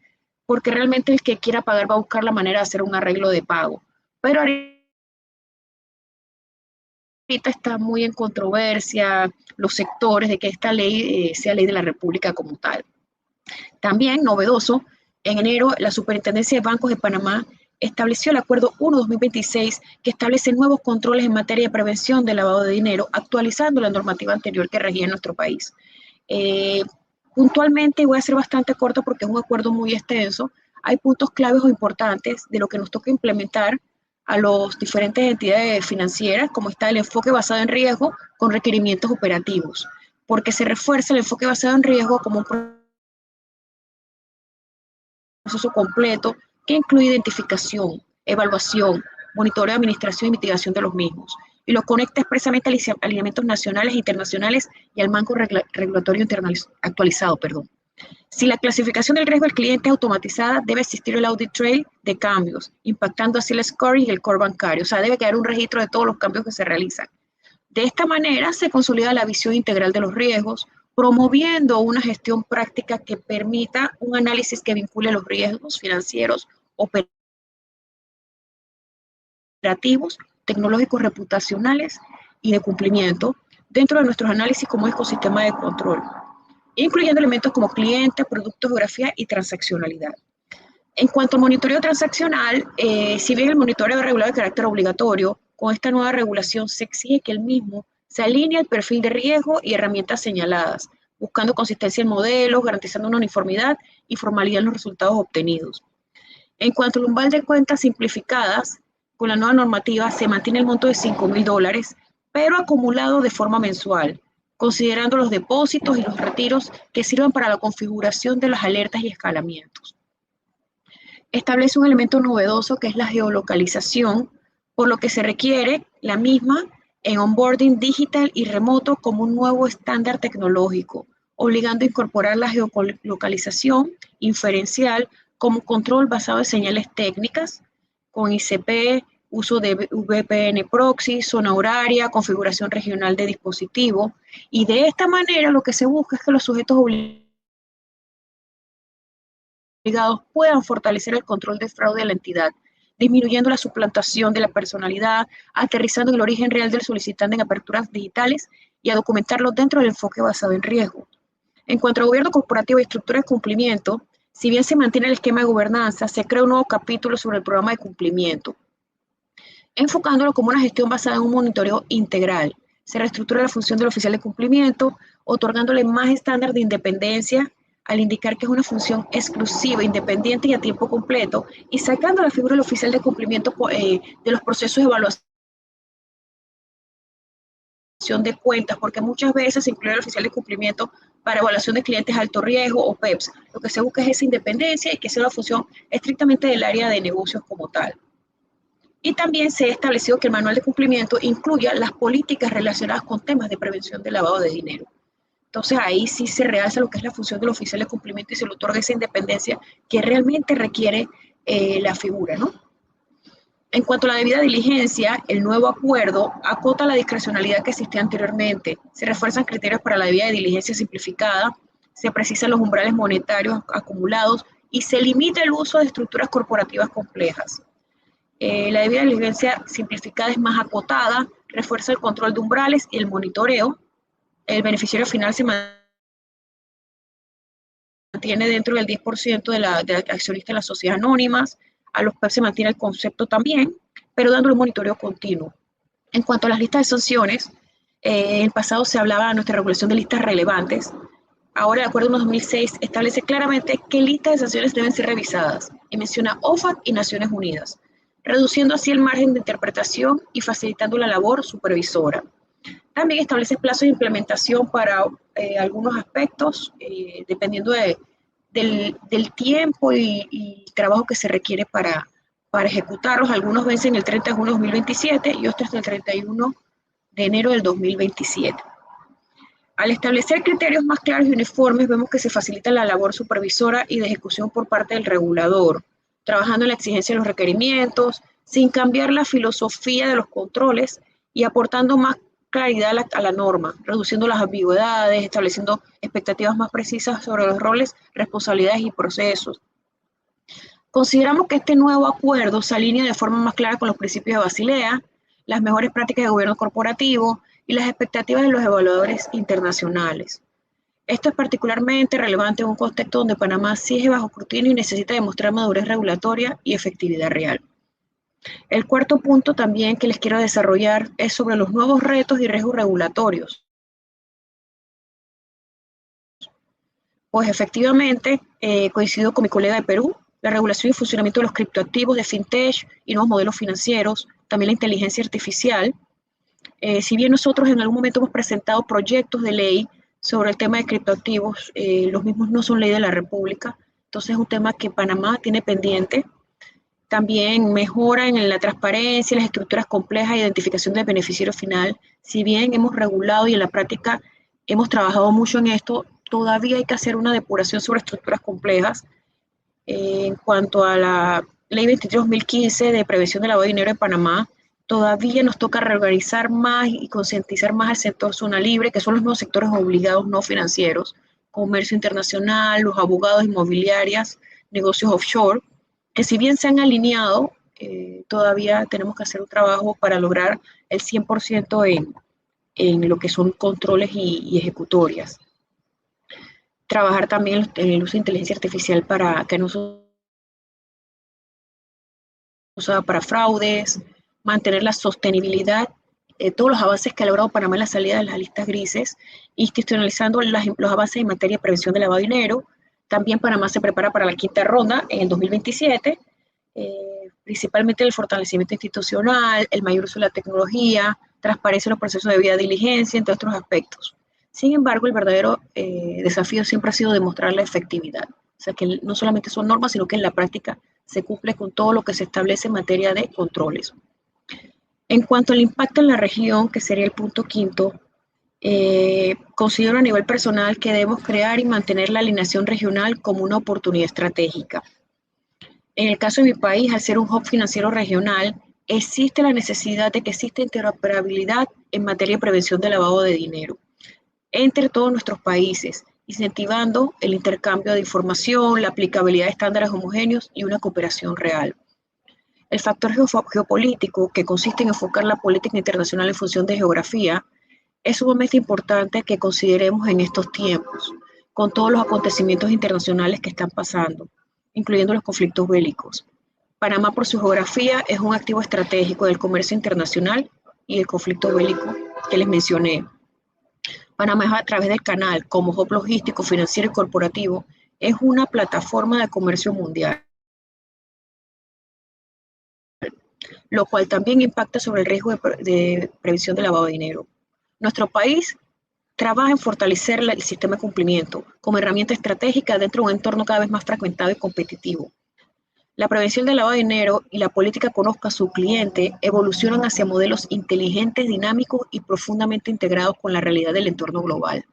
porque realmente el que quiera pagar va a buscar la manera de hacer un arreglo de pago. Pero ahorita está muy en controversia los sectores de que esta ley sea ley de la República como tal. También, novedoso, en enero la Superintendencia de Bancos de Panamá estableció el Acuerdo 1-2026 que establece nuevos controles en materia de prevención del lavado de dinero, actualizando la normativa anterior que regía en nuestro país. Puntualmente, voy a ser bastante corto porque es un acuerdo muy extenso, hay puntos claves o importantes de lo que nos toca implementar a las diferentes entidades financieras, como está el enfoque basado en riesgo con requerimientos operativos, porque se refuerza el enfoque basado en riesgo como un proceso completo que incluye identificación, evaluación, monitoreo, administración y mitigación de los mismos, y lo conecta expresamente a alineamientos nacionales e internacionales y al marco regulatorio actualizado. Si la clasificación del riesgo del cliente es automatizada, debe existir el audit trail de cambios, impactando así el scoring y el core bancario. O sea, debe quedar un registro de todos los cambios que se realizan. De esta manera se consolida la visión integral de los riesgos, promoviendo una gestión práctica que permita un análisis que vincule los riesgos financieros, operativos, tecnológicos, reputacionales y de cumplimiento dentro de nuestros análisis como ecosistema de control, incluyendo elementos como cliente, producto, geografía y transaccionalidad. En cuanto al monitoreo transaccional, si bien el monitoreo es regulado de carácter obligatorio, con esta nueva regulación se exige que el mismo se alinee al perfil de riesgo y herramientas señaladas, buscando consistencia en modelos, garantizando una uniformidad y formalidad en los resultados obtenidos. En cuanto al umbral de cuentas simplificadas, con la nueva normativa se mantiene el monto de $5,000, pero acumulado de forma mensual, considerando los depósitos y los retiros que sirvan para la configuración de las alertas y escalamientos. Establece un elemento novedoso que es la geolocalización, por lo que se requiere la misma en onboarding digital y remoto como un nuevo estándar tecnológico, obligando a incorporar la geolocalización inferencial como control basado en señales técnicas, con ICP, uso de VPN proxy, zona horaria, configuración regional de dispositivo, y de esta manera lo que se busca es que los sujetos obligados puedan fortalecer el control de fraude de la entidad, disminuyendo la suplantación de la personalidad, aterrizando en el origen real del solicitante en aperturas digitales y a documentarlo dentro del enfoque basado en riesgo. En cuanto al gobierno corporativo y estructura de cumplimiento, si bien se mantiene el esquema de gobernanza, se crea un nuevo capítulo sobre el programa de cumplimiento, enfocándolo como una gestión basada en un monitoreo integral. Se reestructura la función del oficial de cumplimiento, otorgándole más estándar de independencia al indicar que es una función exclusiva, independiente y a tiempo completo, y sacando la figura del oficial de cumplimiento de los procesos de evaluación de cuentas, porque muchas veces se incluye el oficial de cumplimiento para evaluación de clientes de alto riesgo o PEPs. Lo que se busca es esa independencia y que sea una función estrictamente del área de negocios como tal. Y también se ha establecido que el manual de cumplimiento incluya las políticas relacionadas con temas de prevención del lavado de dinero. Entonces ahí sí se realza lo que es la función del oficial de cumplimiento y se le otorga esa independencia que realmente requiere la figura, ¿no? En cuanto a la debida diligencia, el nuevo acuerdo acota la discrecionalidad que existía anteriormente, se refuerzan criterios para la debida diligencia simplificada, se precisan los umbrales monetarios acumulados y se limita el uso de estructuras corporativas complejas. La debida diligencia simplificada es más acotada, refuerza el control de umbrales y el monitoreo. El beneficiario final se mantiene dentro del 10% de accionistas de las sociedades anónimas. A los PEP se mantiene el concepto también, pero dándole un monitoreo continuo. En cuanto a las listas de sanciones, en el pasado se hablaba de nuestra regulación de listas relevantes. Ahora, el Acuerdo 2006 establece claramente qué listas de sanciones deben ser revisadas y menciona OFAC y Naciones Unidas, reduciendo así el margen de interpretación y facilitando la labor supervisora. También establece plazos de implementación para algunos aspectos, dependiendo del tiempo y trabajo que se requiere para ejecutarlos. Algunos vencen el 30 de junio de 2027 y otros el 31 de enero del 2027. Al establecer criterios más claros y uniformes, vemos que se facilita la labor supervisora y de ejecución por parte del regulador, trabajando en la exigencia de los requerimientos, sin cambiar la filosofía de los controles y aportando más claridad a la norma, reduciendo las ambigüedades, estableciendo expectativas más precisas sobre los roles, responsabilidades y procesos. Consideramos que este nuevo acuerdo se alinea de forma más clara con los principios de Basilea, las mejores prácticas de gobierno corporativo y las expectativas de los evaluadores internacionales. Esto es particularmente relevante en un contexto donde Panamá sigue bajo escrutinio y necesita demostrar madurez regulatoria y efectividad real. El cuarto punto también que les quiero desarrollar es sobre los nuevos retos y riesgos regulatorios. Pues efectivamente, coincido con mi colega de Perú, la regulación y funcionamiento de los criptoactivos de fintech y nuevos modelos financieros, también la inteligencia artificial. Si bien nosotros en algún momento hemos presentado proyectos de ley sobre el tema de criptoactivos, los mismos no son ley de la República, entonces es un tema que Panamá tiene pendiente. También mejora en la transparencia, las estructuras complejas e identificación del beneficiario final. Si bien hemos regulado y en la práctica hemos trabajado mucho en esto, todavía hay que hacer una depuración sobre estructuras complejas. En cuanto a la Ley 23-2015 de prevención del lavado de dinero en Panamá, todavía nos toca reorganizar más y concientizar más al sector zona libre, que son los nuevos sectores obligados no financieros, comercio internacional, los abogados, inmobiliarias, negocios offshore, que si bien se han alineado, todavía tenemos que hacer un trabajo para lograr el 100% en lo que son controles y ejecutorias. Trabajar también en el uso de inteligencia artificial para que no se usada para fraudes, mantener la sostenibilidad, todos los avances que ha logrado Panamá en la salida de las listas grises, institucionalizando los avances en materia de prevención de lavado de dinero. También Panamá se prepara para la quinta ronda en el 2027, principalmente el fortalecimiento institucional, el mayor uso de la tecnología, transparencia en los procesos de debida diligencia, entre otros aspectos. Sin embargo, el verdadero desafío siempre ha sido demostrar la efectividad. O sea, que no solamente son normas, sino que en la práctica se cumple con todo lo que se establece en materia de controles. En cuanto al impacto en la región, que sería el punto quinto, considero a nivel personal que debemos crear y mantener la alineación regional como una oportunidad estratégica. En el caso de mi país, al ser un hub financiero regional, existe la necesidad de que exista interoperabilidad en materia de prevención de lavado de dinero entre todos nuestros países, incentivando el intercambio de información, la aplicabilidad de estándares homogéneos y una cooperación real. El factor geopolítico, que consiste en enfocar la política internacional en función de geografía, es sumamente importante que consideremos en estos tiempos, con todos los acontecimientos internacionales que están pasando, incluyendo los conflictos bélicos. Panamá, por su geografía, es un activo estratégico del comercio internacional y el conflicto bélico que les mencioné. Panamá, a través del canal, como hub logístico, financiero y corporativo, es una plataforma de comercio mundial, lo cual también impacta sobre el riesgo de prevención de lavado de dinero. Nuestro país trabaja en fortalecer el sistema de cumplimiento como herramienta estratégica dentro de un entorno cada vez más fragmentado y competitivo. La prevención del lavado de dinero y la política conozca a su cliente evolucionan hacia modelos inteligentes, dinámicos y profundamente integrados con la realidad del entorno global.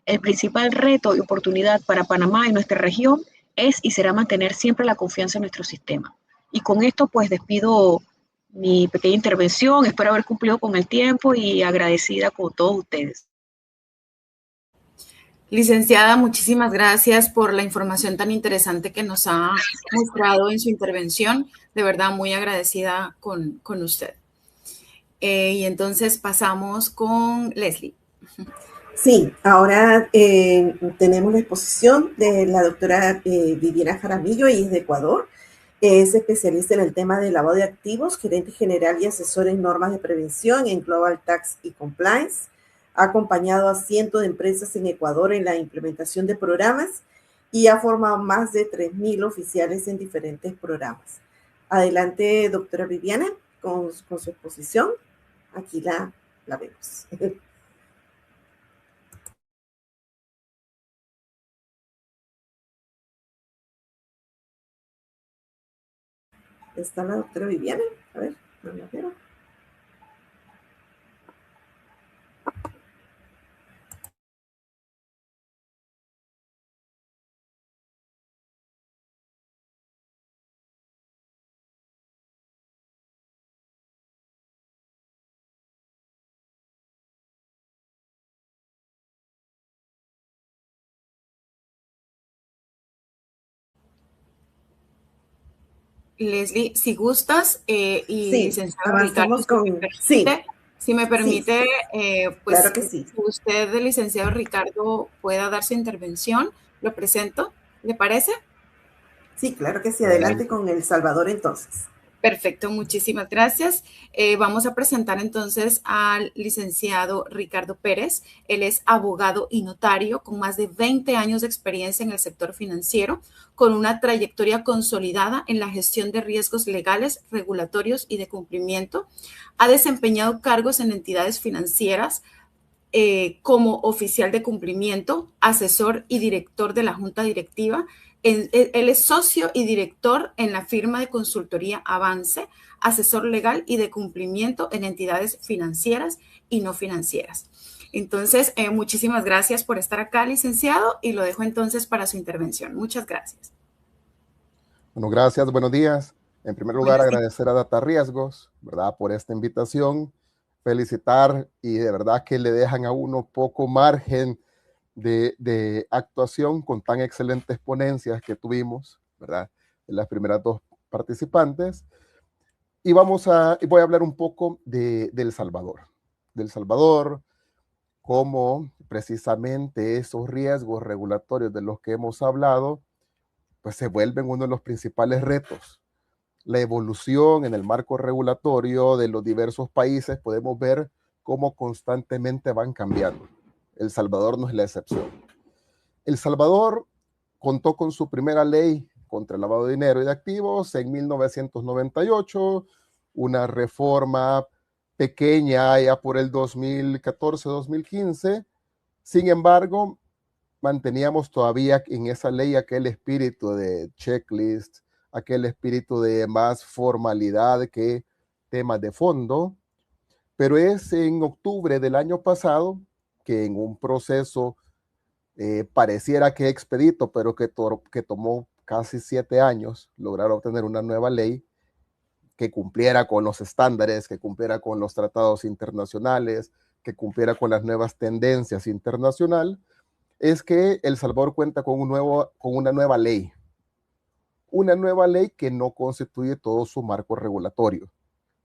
El principal reto y oportunidad para Panamá y nuestra región es y será mantener siempre la confianza en nuestro sistema. Y con esto pues despido mi pequeña intervención, espero haber cumplido con el tiempo y agradecida con todos ustedes. Licenciada, muchísimas gracias por la información tan interesante que nos ha mostrado en su intervención. De verdad, muy agradecida con usted. Y entonces pasamos con Leslie. Sí, ahora tenemos la exposición de la doctora Viviana Jaramillo, y es de Ecuador. Es especialista en el tema de lavado de activos, gerente general y asesor en normas de prevención en Global Tax y Compliance. Ha acompañado a cientos de empresas en Ecuador en la implementación de programas y ha formado más de 3.000 oficiales en diferentes programas. Adelante, doctora Viviana, con su exposición. Aquí la vemos. Está la doctora Viviana. A ver, no la veo. Leslie, si gustas, y sí, licenciado Ricardo, si me permite, pues claro que sí. usted, el licenciado Ricardo, pueda dar su intervención, lo presento, ¿le parece? Sí, claro que sí. Adelante con El Salvador entonces. Perfecto, muchísimas gracias. Vamos a presentar entonces al licenciado Ricardo Pérez. Él es abogado y notario con más de 20 años de experiencia en el sector financiero, con una trayectoria consolidada en la gestión de riesgos legales, regulatorios y de cumplimiento. Ha desempeñado cargos en entidades financieras, como oficial de cumplimiento, asesor y director de la junta directiva. Él es socio y director en la firma de consultoría Avance, asesor legal y de cumplimiento en entidades financieras y no financieras. Entonces, muchísimas gracias por estar acá, licenciado, y lo dejo entonces para su intervención. Muchas gracias. Bueno, gracias, buenos días. En primer lugar, agradecer a Data Riesgos, ¿verdad?, por esta invitación, felicitar, y de verdad que le dejan a uno poco margen de actuación con tan excelentes ponencias que tuvimos, ¿verdad?, de las primeras dos participantes. Y voy a hablar un poco de El Salvador. Del Salvador, cómo precisamente esos riesgos regulatorios de los que hemos hablado, pues se vuelven uno de los principales retos. La evolución en el marco regulatorio de los diversos países, podemos ver cómo constantemente van cambiando. El Salvador no es la excepción. El Salvador contó con su primera ley contra el lavado de dinero y de activos en 1998, una reforma pequeña ya por el 2014-2015. Sin embargo, manteníamos todavía en esa ley aquel espíritu de checklist, aquel espíritu de más formalidad que temas de fondo, pero es en octubre del año pasado que en un proceso pareciera que expedito, pero que tomó casi 7 años lograr obtener una nueva ley que cumpliera con los estándares, que cumpliera con los tratados internacionales, que cumpliera con las nuevas tendencias internacionales, es que El Salvador cuenta con una nueva ley que no constituye todo su marco regulatorio.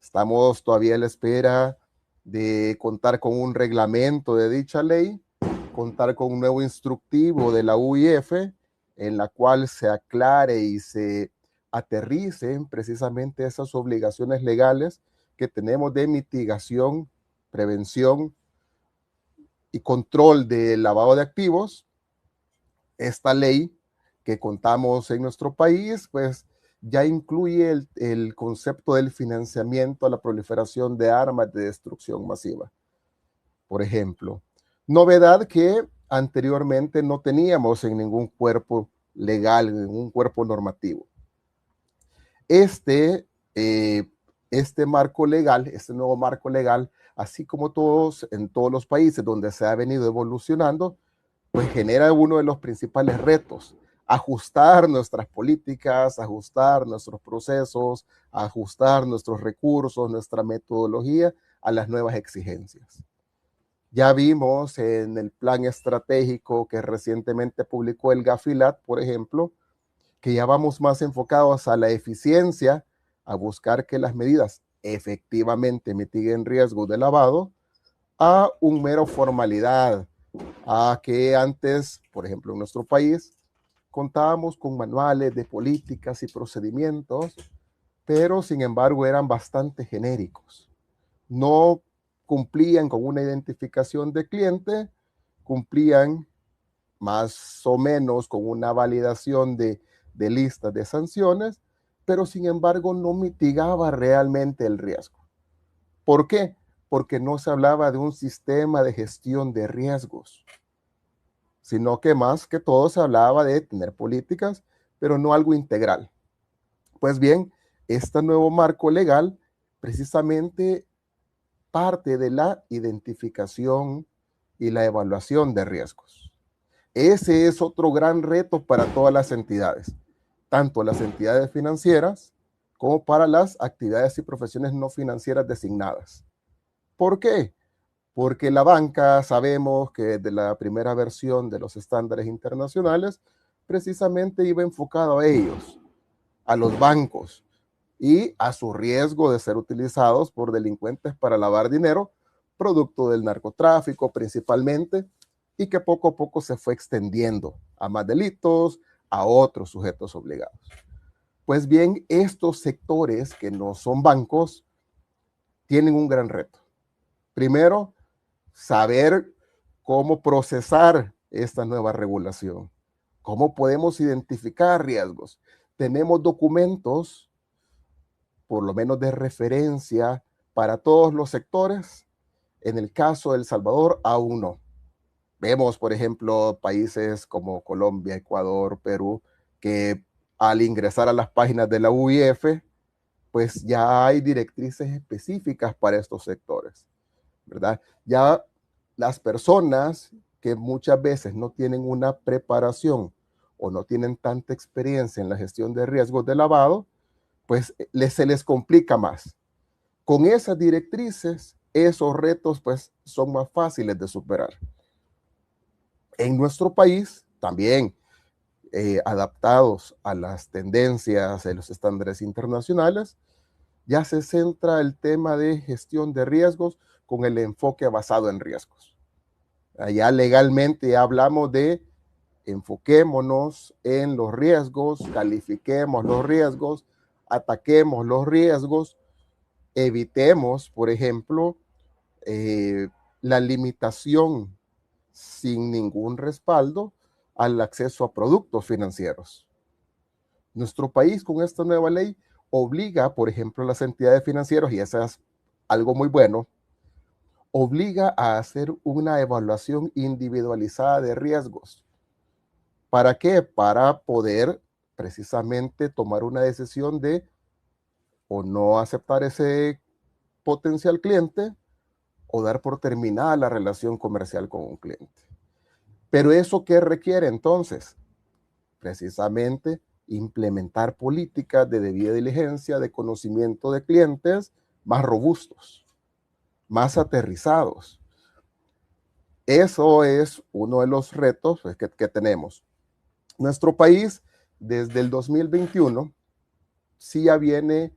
Estamos todavía a la espera de contar con un reglamento de dicha ley, contar con un nuevo instructivo de la UIF, en la cual se aclare y se aterricen precisamente esas obligaciones legales que tenemos de mitigación, prevención y control del lavado de activos. Esta ley que contamos en nuestro país, pues ya incluye el concepto del financiamiento a la proliferación de armas de destrucción masiva. Por ejemplo, novedad que anteriormente no teníamos en ningún cuerpo legal, en ningún cuerpo normativo. Este marco legal, este nuevo marco legal, así como en todos los países donde se ha venido evolucionando, pues genera uno de los principales retos: ajustar nuestras políticas, ajustar nuestros procesos, ajustar nuestros recursos, nuestra metodología a las nuevas exigencias. Ya vimos en el plan estratégico que recientemente publicó el Gafilat, por ejemplo, que ya vamos más enfocados a la eficiencia, a buscar que las medidas efectivamente mitiguen riesgos de lavado, a un mero formalidad, a que antes, por ejemplo, en nuestro país, contábamos con manuales de políticas y procedimientos, pero sin embargo eran bastante genéricos. No cumplían con una identificación de cliente, cumplían más o menos con una validación de listas de sanciones, pero sin embargo no mitigaba realmente el riesgo. ¿Por qué? Porque no se hablaba de un sistema de gestión de riesgos, sino que más que todo se hablaba de tener políticas, pero no algo integral. Pues bien, este nuevo marco legal precisamente parte de la identificación y la evaluación de riesgos. Ese es otro gran reto para todas las entidades, tanto las entidades financieras como para las actividades y profesiones no financieras designadas. ¿Por qué? Porque la banca, sabemos que desde la primera versión de los estándares internacionales, precisamente iba enfocado a ellos, a los bancos, y a su riesgo de ser utilizados por delincuentes para lavar dinero, producto del narcotráfico principalmente, y que poco a poco se fue extendiendo a más delitos, a otros sujetos obligados. Pues bien, estos sectores que no son bancos tienen un gran reto. Primero, saber cómo procesar esta nueva regulación, cómo podemos identificar riesgos. Tenemos documentos, por lo menos de referencia, para todos los sectores. En el caso de El Salvador, aún no. Vemos, por ejemplo, países como Colombia, Ecuador, Perú, que al ingresar a las páginas de la UIF, pues ya hay directrices específicas para estos sectores, ¿verdad? Ya las personas que muchas veces no tienen una preparación o no tienen tanta experiencia en la gestión de riesgos de lavado, pues se les complica más. Con esas directrices, esos retos pues son más fáciles de superar. En nuestro país, también adaptados a las tendencias de los estándares internacionales, ya se centra el tema de gestión de riesgos con el enfoque basado en riesgos. Allá legalmente hablamos de enfoquémonos en los riesgos, califiquemos los riesgos, ataquemos los riesgos, evitemos, por ejemplo, la limitación sin ningún respaldo al acceso a productos financieros. Nuestro país con esta nueva ley obliga, por ejemplo, a las entidades financieras, y eso es algo muy bueno, obliga a hacer una evaluación individualizada de riesgos. ¿Para qué? Para poder precisamente tomar una decisión de o no aceptar ese potencial cliente o dar por terminada la relación comercial con un cliente. Pero ¿eso qué requiere entonces? Precisamente implementar políticas de debida diligencia, de conocimiento de clientes más robustos, más aterrizados. Eso es uno de los retos que tenemos. Nuestro país, desde el 2021, sí ya viene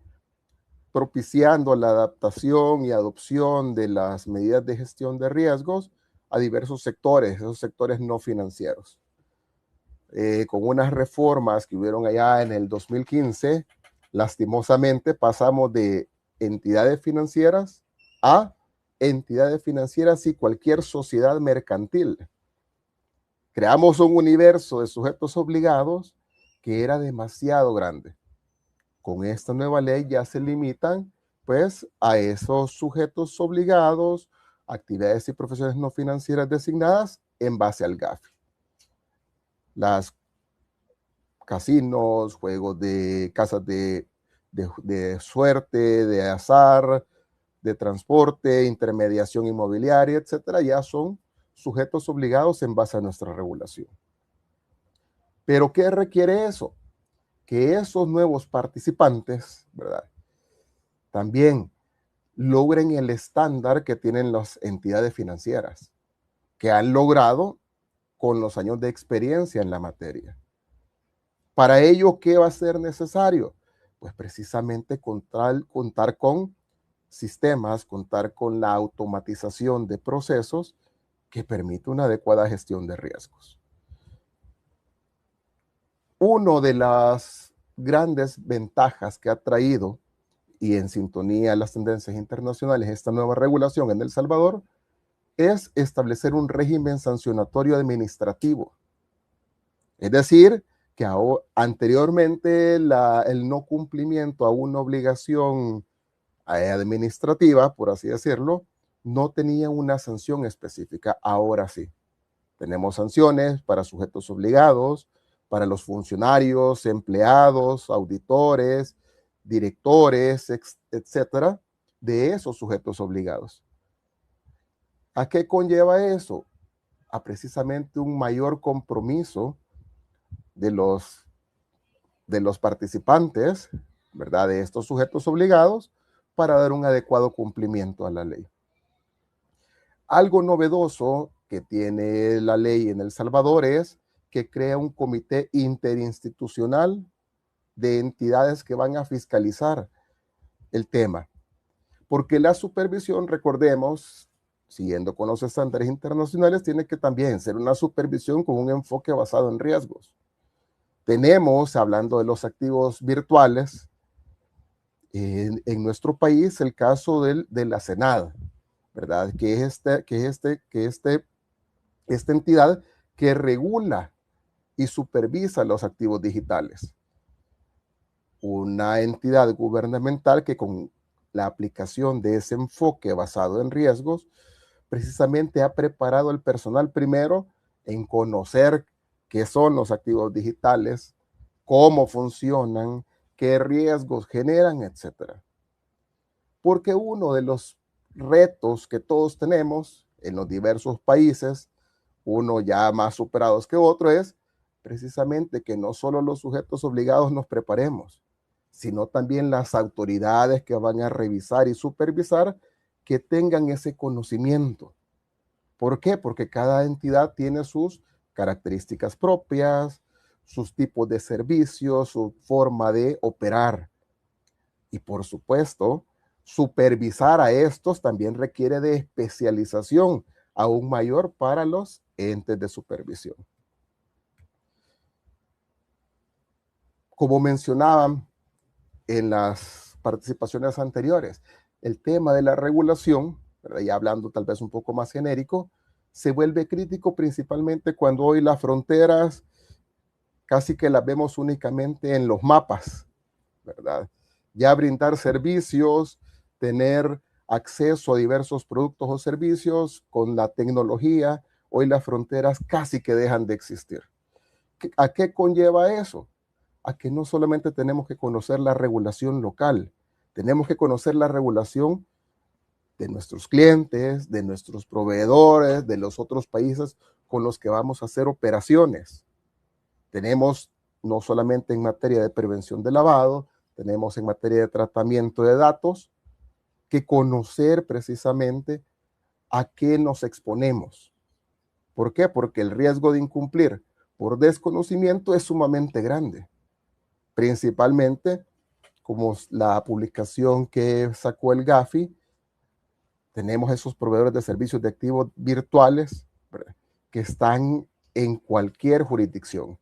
propiciando la adaptación y adopción de las medidas de gestión de riesgos a diversos sectores, esos sectores no financieros. Con unas reformas que hubieron allá en el 2015, lastimosamente pasamos de entidades financieras a entidades financieras y cualquier sociedad mercantil. Creamos un universo de sujetos obligados que era demasiado grande. Con esta nueva ley ya se limitan pues a esos sujetos obligados, actividades y profesiones no financieras designadas en base al GAFI. Las casinos, juegos de casas de suerte, de azar, de transporte, intermediación inmobiliaria, etcétera, ya son sujetos obligados en base a nuestra regulación. ¿Pero qué requiere eso? Que esos nuevos participantes, ¿verdad?, también logren el estándar que tienen las entidades financieras, que han logrado con los años de experiencia en la materia. Para ello, ¿qué va a ser necesario? Pues precisamente contar con sistemas, contar con la automatización de procesos que permite una adecuada gestión de riesgos. Una de las grandes ventajas que ha traído, y en sintonía a las tendencias internacionales, esta nueva regulación en El Salvador, es establecer un régimen sancionatorio administrativo. Es decir, que anteriormente el no cumplimiento a una obligación administrativa, por así decirlo, no tenía una sanción específica. Ahora sí. Tenemos sanciones para sujetos obligados, para los funcionarios, empleados, auditores, directores, etcétera, de esos sujetos obligados. ¿A qué conlleva eso? A precisamente un mayor compromiso de los participantes, ¿verdad?, de estos sujetos obligados, para dar un adecuado cumplimiento a la ley. Algo novedoso que tiene la ley en El Salvador es que crea un comité interinstitucional de entidades que van a fiscalizar el tema. Porque la supervisión, recordemos, siguiendo con los estándares internacionales, tiene que también ser una supervisión con un enfoque basado en riesgos. Tenemos, hablando de los activos virtuales, en nuestro país el caso de la CENAD, ¿verdad? Que es esta entidad que regula y supervisa los activos digitales. Una entidad gubernamental que con la aplicación de ese enfoque basado en riesgos, precisamente ha preparado el personal primero en conocer qué son los activos digitales, cómo funcionan, qué riesgos generan, etc. Porque uno de los retos que todos tenemos en los diversos países, uno ya más superados que otro, es precisamente que no solo los sujetos obligados nos preparemos, sino también las autoridades que van a revisar y supervisar que tengan ese conocimiento. ¿Por qué? Porque cada entidad tiene sus características propias, sus tipos de servicios, su forma de operar. Y por supuesto, supervisar a estos también requiere de especialización aún mayor para los entes de supervisión. Como mencionaban en las participaciones anteriores, el tema de la regulación, ¿verdad?, ya hablando tal vez un poco más genérico, se vuelve crítico principalmente cuando hoy las fronteras casi que las vemos únicamente en los mapas, ¿verdad? Ya brindar servicios, tener acceso a diversos productos o servicios con la tecnología, hoy las fronteras casi que dejan de existir. ¿A qué conlleva eso? A que no solamente tenemos que conocer la regulación local, tenemos que conocer la regulación de nuestros clientes, de nuestros proveedores, de los otros países con los que vamos a hacer operaciones. Tenemos no solamente en materia de prevención de lavado, tenemos en materia de tratamiento de datos, que conocer precisamente a qué nos exponemos. ¿Por qué? Porque el riesgo de incumplir por desconocimiento es sumamente grande. Principalmente, como la publicación que sacó el Gafi, tenemos esos proveedores de servicios de activos virtuales, ¿verdad?, que están en cualquier jurisdicción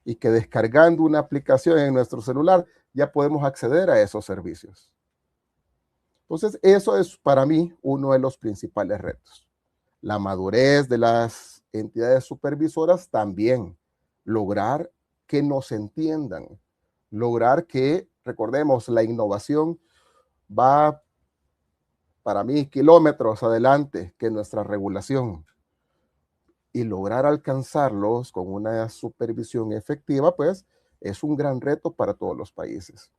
y que descargando una aplicación en nuestro celular ya podemos acceder a esos servicios. Entonces, eso es para mí uno de los principales retos. La madurez de las entidades supervisoras también, lograr que nos entiendan, lograr que, recordemos, la innovación va, para mí, kilómetros adelante que nuestra regulación. Y lograr alcanzarlos con una supervisión efectiva, pues, es un gran reto para todos los países.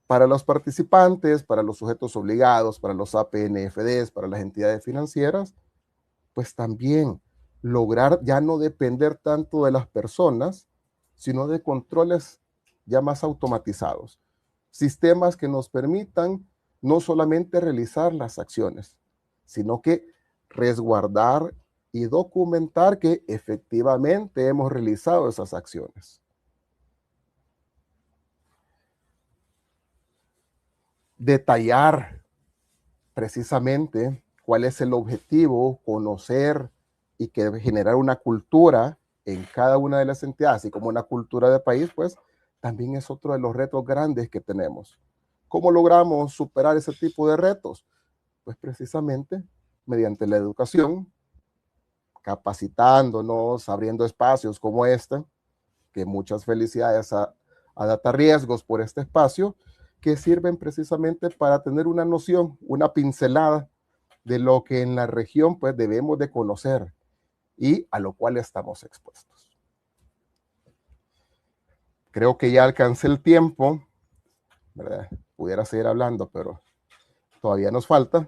Para los participantes, para los sujetos obligados, para los APNFDs, para las entidades financieras, pues también lograr ya no depender tanto de las personas, sino de controles ya más automatizados. Sistemas que nos permitan no solamente realizar las acciones, sino que resguardar y documentar que efectivamente hemos realizado esas acciones. Detallar precisamente cuál es el objetivo, conocer y que generar una cultura en cada una de las entidades y como una cultura de país, pues también es otro de los retos grandes que tenemos. ¿Cómo logramos superar ese tipo de retos? Pues precisamente mediante la educación, capacitándonos, abriendo espacios como este, que muchas felicidades a Data Riesgos por este espacio, que sirven precisamente para tener una noción, una pincelada de lo que en la región pues debemos de conocer y a lo cual estamos expuestos. Creo que ya alcancé el tiempo, ¿verdad? Pudiera seguir hablando, pero todavía nos falta.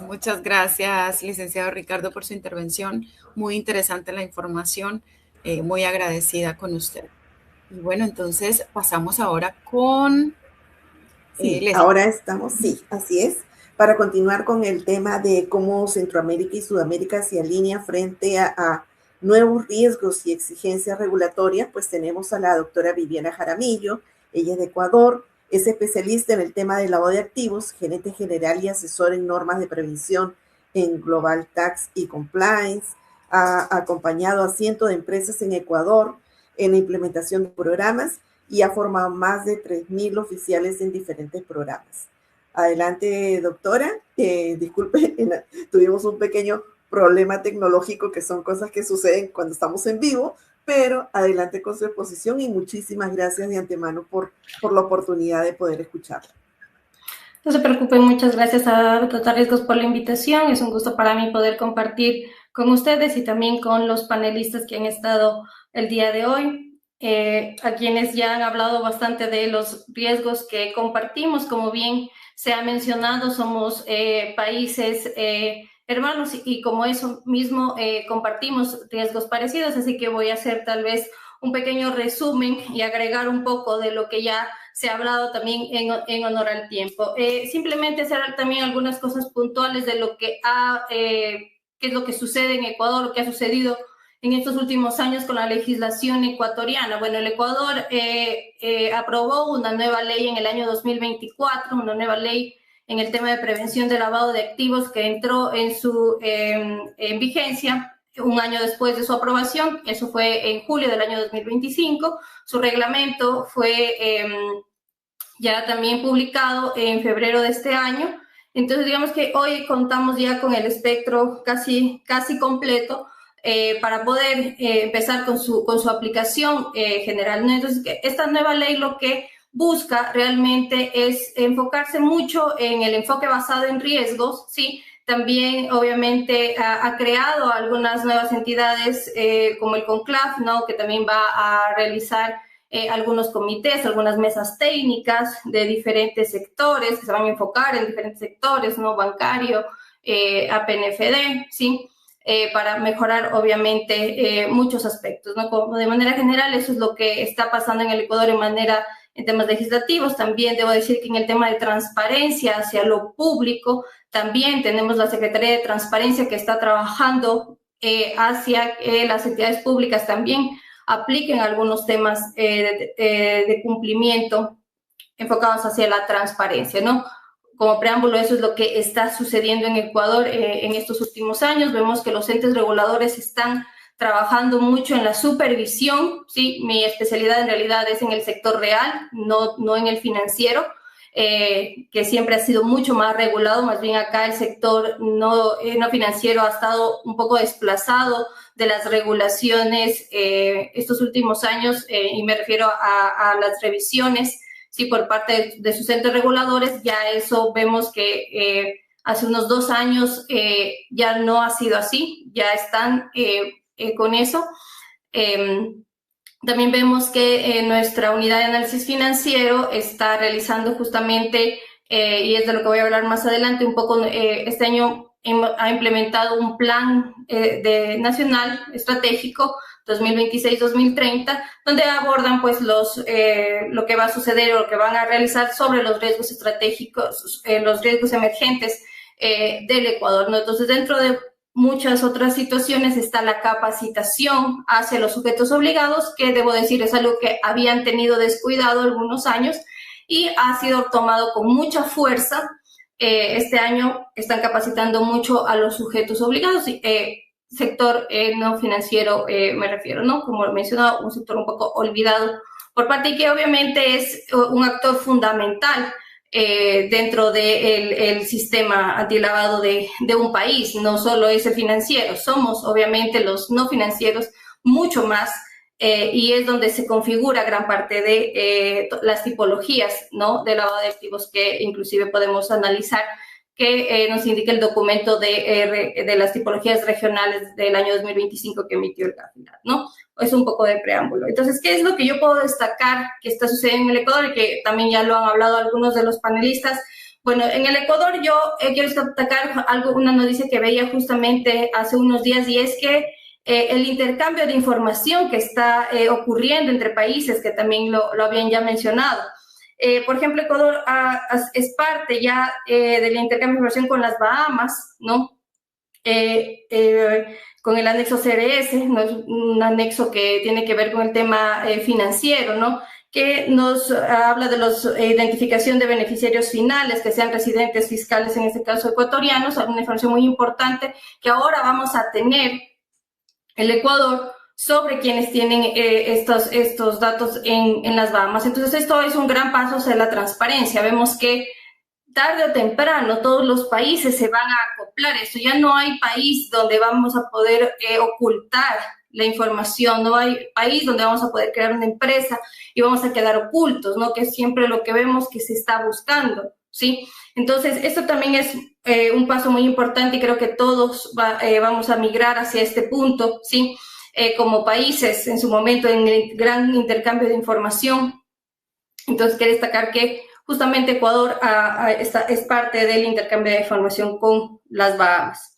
Muchas gracias, licenciado Ricardo, por su intervención. Muy interesante la información, muy agradecida con usted. Y bueno, entonces pasamos ahora con... Sí, ahora estamos, sí, así es, para continuar con el tema de cómo Centroamérica y Sudamérica se alinean frente a nuevos riesgos y exigencias regulatorias, pues tenemos a la doctora Viviana Jaramillo, ella es de Ecuador, es especialista en el tema de lavado de activos, gerente general y asesor en normas de prevención en Global Tax y Compliance, ha acompañado a cientos de empresas en Ecuador en la implementación de programas y ha formado más de 3.000 oficiales en diferentes programas. Adelante, doctora. Disculpe, tuvimos un pequeño problema tecnológico, que son cosas que suceden cuando estamos en vivo, pero adelante con su exposición y muchísimas gracias de antemano por la oportunidad de poder escucharla. No se preocupen, muchas gracias a Data Riesgos por la invitación. Es un gusto para mí poder compartir con ustedes y también con los panelistas que han estado el día de hoy. A quienes ya han hablado bastante de los riesgos que compartimos, como bien se ha mencionado, somos países hermanos y como eso mismo compartimos riesgos parecidos, así que voy a hacer tal vez un pequeño resumen y agregar un poco de lo que ya se ha hablado también en honor al tiempo. Simplemente hacer también algunas cosas puntuales de lo que qué es lo que sucede en Ecuador, lo que ha sucedido en estos últimos años con la legislación ecuatoriana. Bueno, el Ecuador aprobó una nueva ley en el año 2024, una nueva ley en el tema de prevención de lavado de activos que entró en vigencia un año después de su aprobación. Eso fue en julio del año 2025. Su reglamento fue ya también publicado en febrero de este año. Entonces, digamos que hoy contamos ya con el espectro casi completo para poder empezar con su aplicación general, ¿no? Entonces, esta nueva ley lo que busca realmente es enfocarse mucho en el enfoque basado en riesgos, ¿sí? También, obviamente, ha creado algunas nuevas entidades como el CONCLAF, ¿no? Que también va a realizar algunos comités, algunas mesas técnicas de diferentes sectores que se van a enfocar en diferentes sectores, ¿no? Bancario, APNFD, ¿sí? Para mejorar, obviamente, muchos aspectos, ¿no? Como de manera general, eso es lo que está pasando en el Ecuador en temas legislativos. También debo decir que en el tema de transparencia hacia lo público, también tenemos la Secretaría de Transparencia que está trabajando hacia las entidades públicas también apliquen algunos temas de cumplimiento enfocados hacia la transparencia, ¿no? Como preámbulo, eso es lo que está sucediendo en Ecuador en estos últimos años. Vemos que los entes reguladores están trabajando mucho en la supervisión, ¿sí? Mi especialidad en realidad es en el sector real, no en el financiero, que siempre ha sido mucho más regulado. Más bien acá el sector no financiero ha estado un poco desplazado de las regulaciones estos últimos años, y me refiero a las revisiones, sí, por parte de sus entes reguladores. Ya eso vemos que hace unos 2 años ya no ha sido así, ya están con eso. También vemos que nuestra unidad de análisis financiero está realizando justamente, y es de lo que voy a hablar más adelante, un poco este año ha implementado un plan nacional estratégico 2026-2030, donde abordan pues lo que va a suceder o lo que van a realizar sobre los riesgos estratégicos, los riesgos emergentes del Ecuador, ¿no? Entonces, dentro de muchas otras situaciones está la capacitación hacia los sujetos obligados, que debo decir es algo que habían tenido descuidado algunos años y ha sido tomado con mucha fuerza este año están capacitando mucho a los sujetos obligados, sector no financiero me refiero, ¿no? Como he mencionado, un sector un poco olvidado por parte y que obviamente es un actor fundamental dentro del sistema antilavado de un país. No solo es el financiero, somos obviamente los no financieros mucho más, y es donde se configura gran parte de las tipologías, ¿no?, de lavado de activos que inclusive podemos analizar, que nos indica el documento de las tipologías regionales del año 2025 que emitió el GAFINAT, ¿no? Es un poco de preámbulo. Entonces, ¿qué es lo que yo puedo destacar que está sucediendo en el Ecuador y que también ya lo han hablado algunos de los panelistas? Bueno, en el Ecuador yo quiero destacar una noticia que veía justamente hace unos días, y es que el intercambio de información que está ocurriendo entre países, que también lo habían ya mencionado. Por ejemplo, Ecuador es parte ya del intercambio de información con las Bahamas, ¿no? Con el anexo CRS, ¿no? Es un anexo que tiene que ver con el tema financiero, ¿no?, que nos habla de la identificación de beneficiarios finales, que sean residentes fiscales, en este caso ecuatorianos, una información muy importante que ahora vamos a tener el Ecuador sobre quienes tienen estos datos en las Bahamas. Entonces, esto es un gran paso hacia la transparencia. Vemos que tarde o temprano todos los países se van a acoplar a esto. Ya no hay país donde vamos a poder ocultar la información, no hay país donde vamos a poder crear una empresa y vamos a quedar ocultos, ¿no?, que es siempre lo que vemos que se está buscando, ¿sí? Entonces, esto también es un paso muy importante y creo que todos vamos a migrar hacia este punto, ¿sí? Como países en su momento en el gran intercambio de información. Entonces, quiero destacar que justamente Ecuador es parte del intercambio de información con las Bahamas.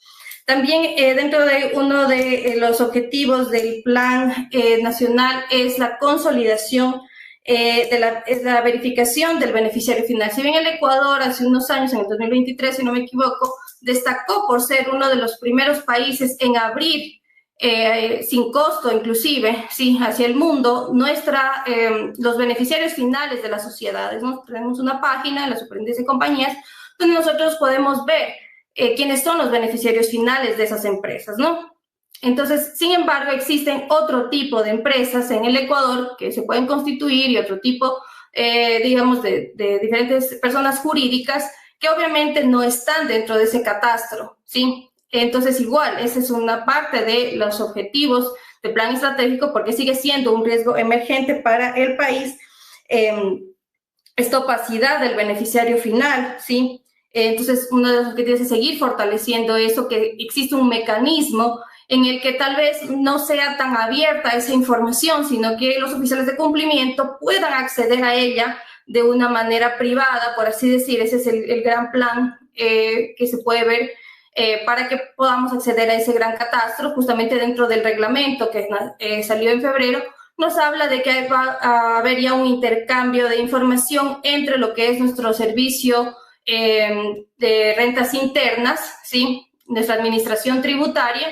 También dentro de uno de los objetivos del Plan Nacional es la consolidación es la verificación del beneficiario final. Si bien el Ecuador hace unos años, en el 2023, si no me equivoco, destacó por ser uno de los primeros países en abrir sin costo inclusive, sí, hacia el mundo, los beneficiarios finales de las sociedades, ¿no? Tenemos una página en la Superintendencia de Compañías donde nosotros podemos ver quiénes son los beneficiarios finales de esas empresas, ¿no? Entonces, sin embargo, existen otro tipo de empresas en el Ecuador que se pueden constituir y otro tipo, digamos, de diferentes personas jurídicas que obviamente no están dentro de ese catastro, ¿sí? Entonces, igual, esa es una parte de los objetivos del plan estratégico porque sigue siendo un riesgo emergente para el país, esta opacidad del beneficiario final, ¿sí? Entonces, uno de los objetivos es seguir fortaleciendo eso, que existe un mecanismo en el que tal vez no sea tan abierta esa información, sino que los oficiales de cumplimiento puedan acceder a ella de una manera privada, por así decir. Ese es el gran plan que se puede ver para que podamos acceder a ese gran catastro. Justamente dentro del reglamento que salió en febrero, nos habla de que va a haber ya un intercambio de información entre lo que es nuestro servicio de rentas internas, ¿sí?, nuestra administración tributaria,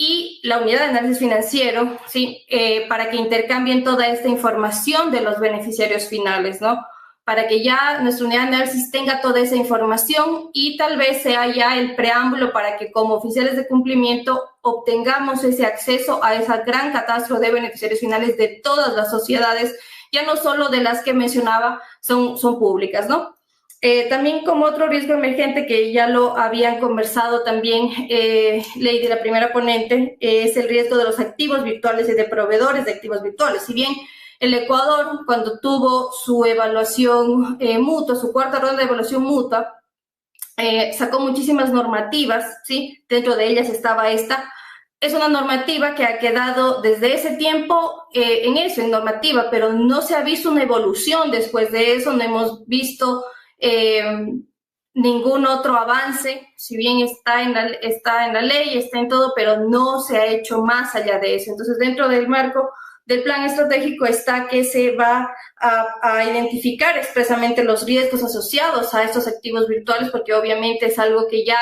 y la unidad de análisis financiero, ¿sí?, para que intercambien toda esta información de los beneficiarios finales, ¿no? Para que ya nuestra unidad de análisis tenga toda esa información y tal vez sea ya el preámbulo para que como oficiales de cumplimiento obtengamos ese acceso a ese gran catastro de beneficiarios finales de todas las sociedades, ya no solo de las que mencionaba son públicas, ¿no? También como otro riesgo emergente que ya lo habían conversado también Lady, la primera ponente, es el riesgo de los activos virtuales y de proveedores de activos virtuales. Si bien el Ecuador, cuando tuvo su evaluación mutua, su cuarta ronda de evaluación mutua, sacó muchísimas normativas, ¿sí? Dentro de ellas estaba esta. Es una normativa que ha quedado desde ese tiempo en normativa, pero no se ha visto una evolución después de eso, no hemos visto ningún otro avance, si bien está en la ley, está en todo, pero no se ha hecho más allá de eso. Entonces, dentro del marco del plan estratégico está que se va a identificar expresamente los riesgos asociados a estos activos virtuales, porque obviamente es algo que ya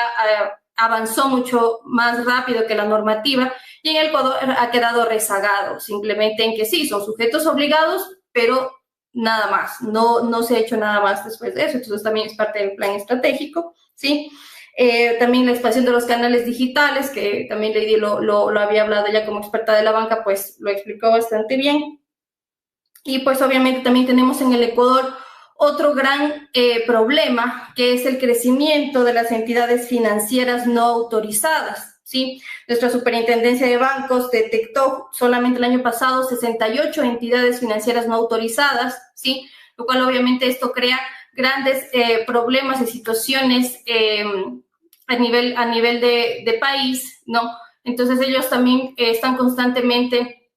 avanzó mucho más rápido que la normativa y en el Ecuador ha quedado rezagado, simplemente en que sí, son sujetos obligados, pero nada más, no se ha hecho nada más después de eso, entonces también es parte del plan estratégico, ¿sí? También la expansión de los canales digitales, que también Lady lo había hablado ya como experta de la banca, pues lo explicó bastante bien. Y pues obviamente también tenemos en el Ecuador otro gran problema, que es el crecimiento de las entidades financieras no autorizadas, ¿sí? Nuestra superintendencia de bancos detectó solamente el año pasado 68 entidades financieras no autorizadas, ¿sí? Lo cual obviamente esto crea grandes problemas y situaciones a nivel de país, ¿no? Entonces ellos también están constantemente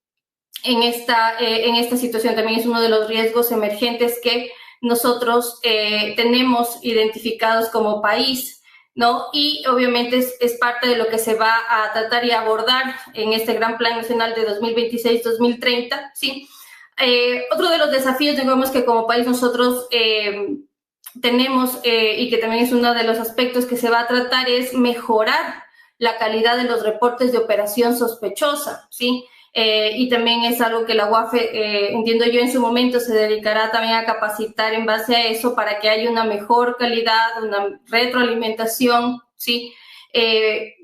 en esta situación. También es uno de los riesgos emergentes que nosotros tenemos identificados como país, ¿no? Y obviamente es parte de lo que se va a tratar y abordar en este Gran Plan Nacional de 2026-2030, ¿sí? Otro de los desafíos, digamos, que como país nosotros tenemos y que también es uno de los aspectos que se va a tratar es mejorar la calidad de los reportes de operación sospechosa, ¿sí? Y también es algo que la UAFE, entiendo yo, en su momento se dedicará también a capacitar en base a eso para que haya una mejor calidad, una retroalimentación, ¿sí?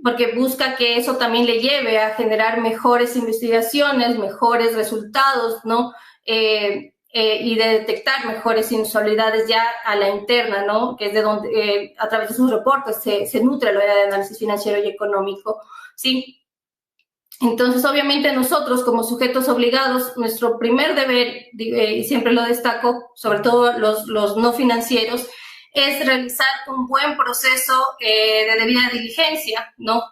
Porque busca que eso también le lleve a generar mejores investigaciones, mejores resultados, ¿no? Y de detectar mejores inusualidades ya a la interna, ¿no? Que es de donde, a través de sus reportes, se nutre la área de análisis financiero y económico, ¿sí? Entonces, obviamente, nosotros como sujetos obligados, nuestro primer deber, y siempre lo destaco, sobre todo los no financieros, es realizar un buen proceso de debida diligencia, ¿no?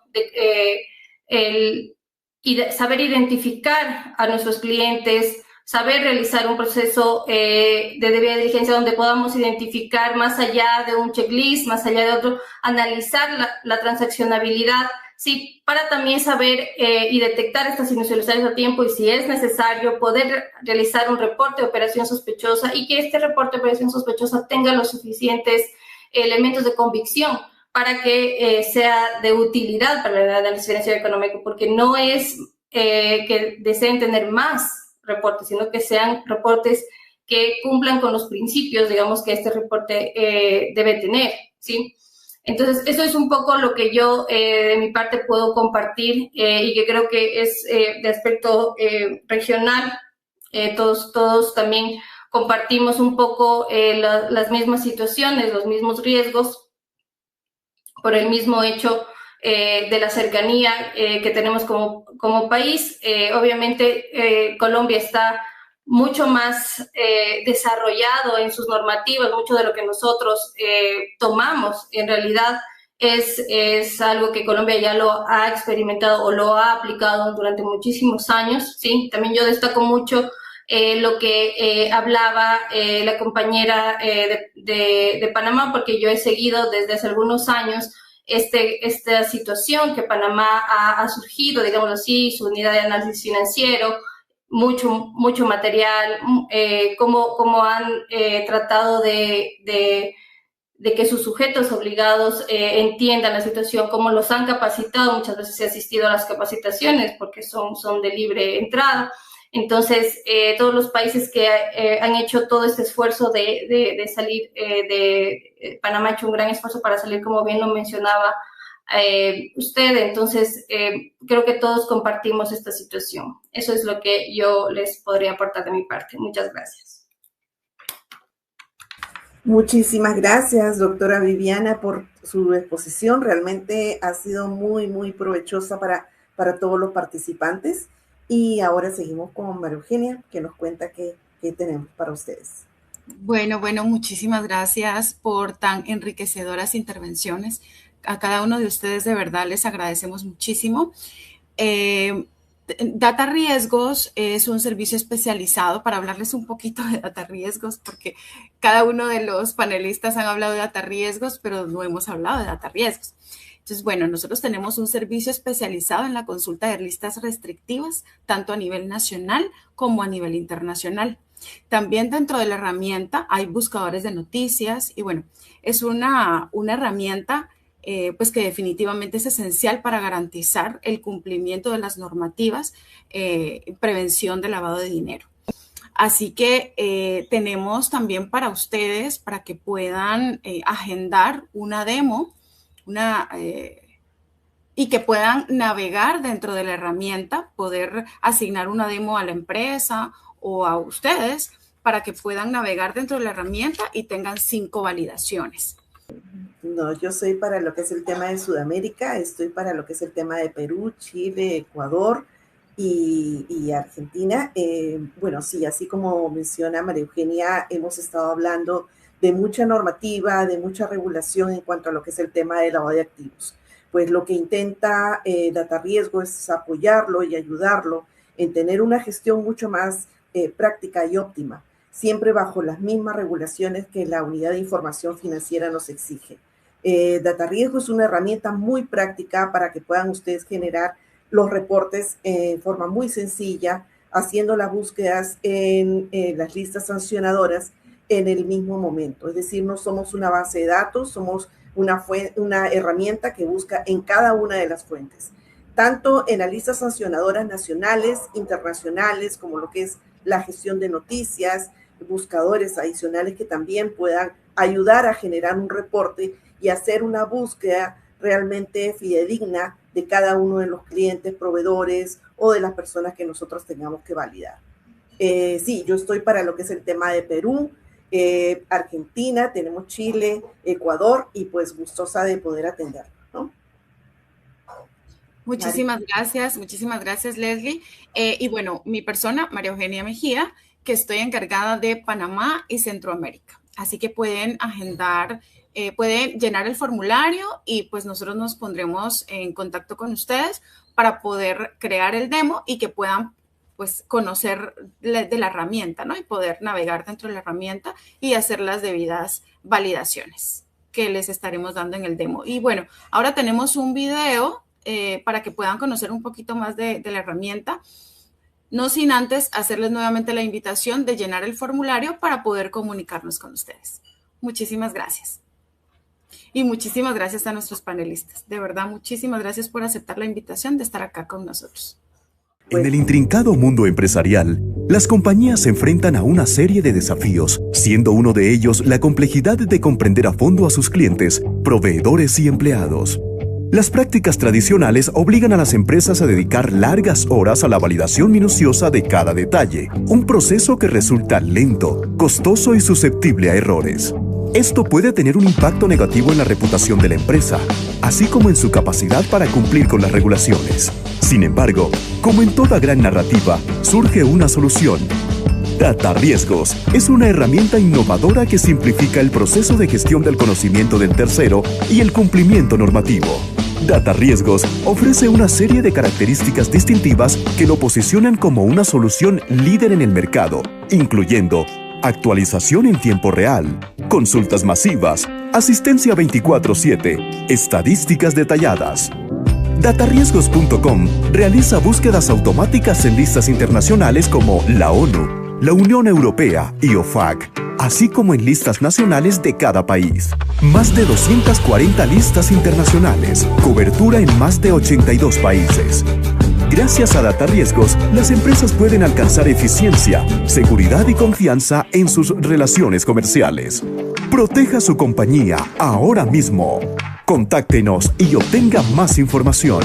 Y saber identificar a nuestros clientes, saber realizar un proceso de debida diligencia donde podamos identificar más allá de un checklist, más allá de otro, analizar la transaccionabilidad, sí, para también saber y detectar estas inusualidades a tiempo y si es necesario poder realizar un reporte de operación sospechosa y que este reporte de operación sospechosa tenga los suficientes elementos de convicción para que sea de utilidad para el análisis financiero económico, porque no es que deseen tener más reportes, sino que sean reportes que cumplan con los principios, digamos, que este reporte debe tener, ¿sí? Entonces, eso es un poco lo que yo de mi parte puedo compartir y que creo que es de aspecto regional. Todos también compartimos un poco las mismas situaciones, los mismos riesgos por el mismo hecho de la cercanía que tenemos como país. Obviamente, Colombia está mucho más desarrollado en sus normativas, mucho de lo que nosotros tomamos en realidad es algo que Colombia ya lo ha experimentado o lo ha aplicado durante muchísimos años, ¿sí? También yo destaco mucho lo que hablaba la compañera de Panamá, porque yo he seguido desde hace algunos años esta situación que Panamá ha surgido, digamos así, su unidad de análisis financiero, mucho material, cómo han tratado de que sus sujetos obligados entiendan la situación, cómo los han capacitado. Muchas veces he asistido a las capacitaciones porque son de libre entrada. Entonces, todos los países que han hecho todo este esfuerzo de salir Panamá ha hecho un gran esfuerzo para salir, como bien lo mencionaba usted. Entonces, creo que todos compartimos esta situación. Eso es lo que yo les podría aportar de mi parte. Muchas gracias. Muchísimas gracias, doctora Viviana, por su exposición. Realmente ha sido muy, muy provechosa para todos los participantes. Y ahora seguimos con María Eugenia, que nos cuenta qué tenemos para ustedes. Bueno, muchísimas gracias por tan enriquecedoras intervenciones. A cada uno de ustedes de verdad les agradecemos muchísimo. Data Riesgos es un servicio especializado, para hablarles un poquito de Data Riesgos, porque cada uno de los panelistas han hablado de Data Riesgos, pero no hemos hablado de Data Riesgos. Entonces, bueno, nosotros tenemos un servicio especializado en la consulta de listas restrictivas, tanto a nivel nacional como a nivel internacional. También dentro de la herramienta hay buscadores de noticias y bueno, es una herramienta pues que definitivamente es esencial para garantizar el cumplimiento de las normativas, prevención de lavado de dinero. Así que tenemos también para ustedes, para que puedan agendar una demo, y que puedan navegar dentro de la herramienta, poder asignar una demo a la empresa o a ustedes para que puedan navegar dentro de la herramienta y tengan 5 validaciones. No, yo soy para lo que es el tema de Sudamérica, estoy para lo que es el tema de Perú, Chile, Ecuador y Argentina. Bueno, sí, así como menciona María Eugenia, hemos estado hablando de mucha normativa, de mucha regulación en cuanto a lo que es el tema de lavado de activos. Pues lo que intenta Datarriesgo es apoyarlo y ayudarlo en tener una gestión mucho más práctica y óptima, siempre bajo las mismas regulaciones que la Unidad de Información Financiera nos exige. Datarriesgo es una herramienta muy práctica para que puedan ustedes generar los reportes en forma muy sencilla, haciendo las búsquedas en las listas sancionadoras en el mismo momento. Es decir, no somos una base de datos, somos una herramienta que busca en cada una de las fuentes, tanto en las listas sancionadoras nacionales, internacionales, como lo que es la gestión de noticias, buscadores adicionales que también puedan ayudar a generar un reporte y hacer una búsqueda realmente fidedigna de cada uno de los clientes, proveedores o de las personas que nosotros tengamos que validar. Sí, yo estoy para lo que es el tema de Perú, Argentina, tenemos Chile, Ecuador, y pues gustosa de poder atender, ¿no? Muchísimas gracias, Leslie. Y bueno, mi persona, María Eugenia Mejía, que estoy encargada de Panamá y Centroamérica. Así que pueden agendar, pueden llenar el formulario y pues nosotros nos pondremos en contacto con ustedes para poder crear el demo y que puedan pues conocer de la herramienta, ¿no? Y poder navegar dentro de la herramienta y hacer las debidas validaciones que les estaremos dando en el demo. Y bueno, ahora tenemos un video para que puedan conocer un poquito más de la herramienta, no sin antes hacerles nuevamente la invitación de llenar el formulario para poder comunicarnos con ustedes. Muchísimas gracias. Y muchísimas gracias a nuestros panelistas. De verdad, muchísimas gracias por aceptar la invitación de estar acá con nosotros. En el intrincado mundo empresarial, las compañías se enfrentan a una serie de desafíos, siendo uno de ellos la complejidad de comprender a fondo a sus clientes, proveedores y empleados. Las prácticas tradicionales obligan a las empresas a dedicar largas horas a la validación minuciosa de cada detalle, un proceso que resulta lento, costoso y susceptible a errores. Esto puede tener un impacto negativo en la reputación de la empresa, así como en su capacidad para cumplir con las regulaciones. Sin embargo, como en toda gran narrativa, surge una solución. Datarriesgos es una herramienta innovadora que simplifica el proceso de gestión del conocimiento del tercero y el cumplimiento normativo. Datarriesgos ofrece una serie de características distintivas que lo posicionan como una solución líder en el mercado, incluyendo actualización en tiempo real, consultas masivas, asistencia 24/7, estadísticas detalladas. Datarriesgos.com realiza búsquedas automáticas en listas internacionales como la ONU, la Unión Europea y OFAC, así como en listas nacionales de cada país. Más de 240 listas internacionales, cobertura en más de 82 países. Gracias a Datarriesgos, las empresas pueden alcanzar eficiencia, seguridad y confianza en sus relaciones comerciales. Proteja su compañía ahora mismo. Contáctenos y obtenga más información.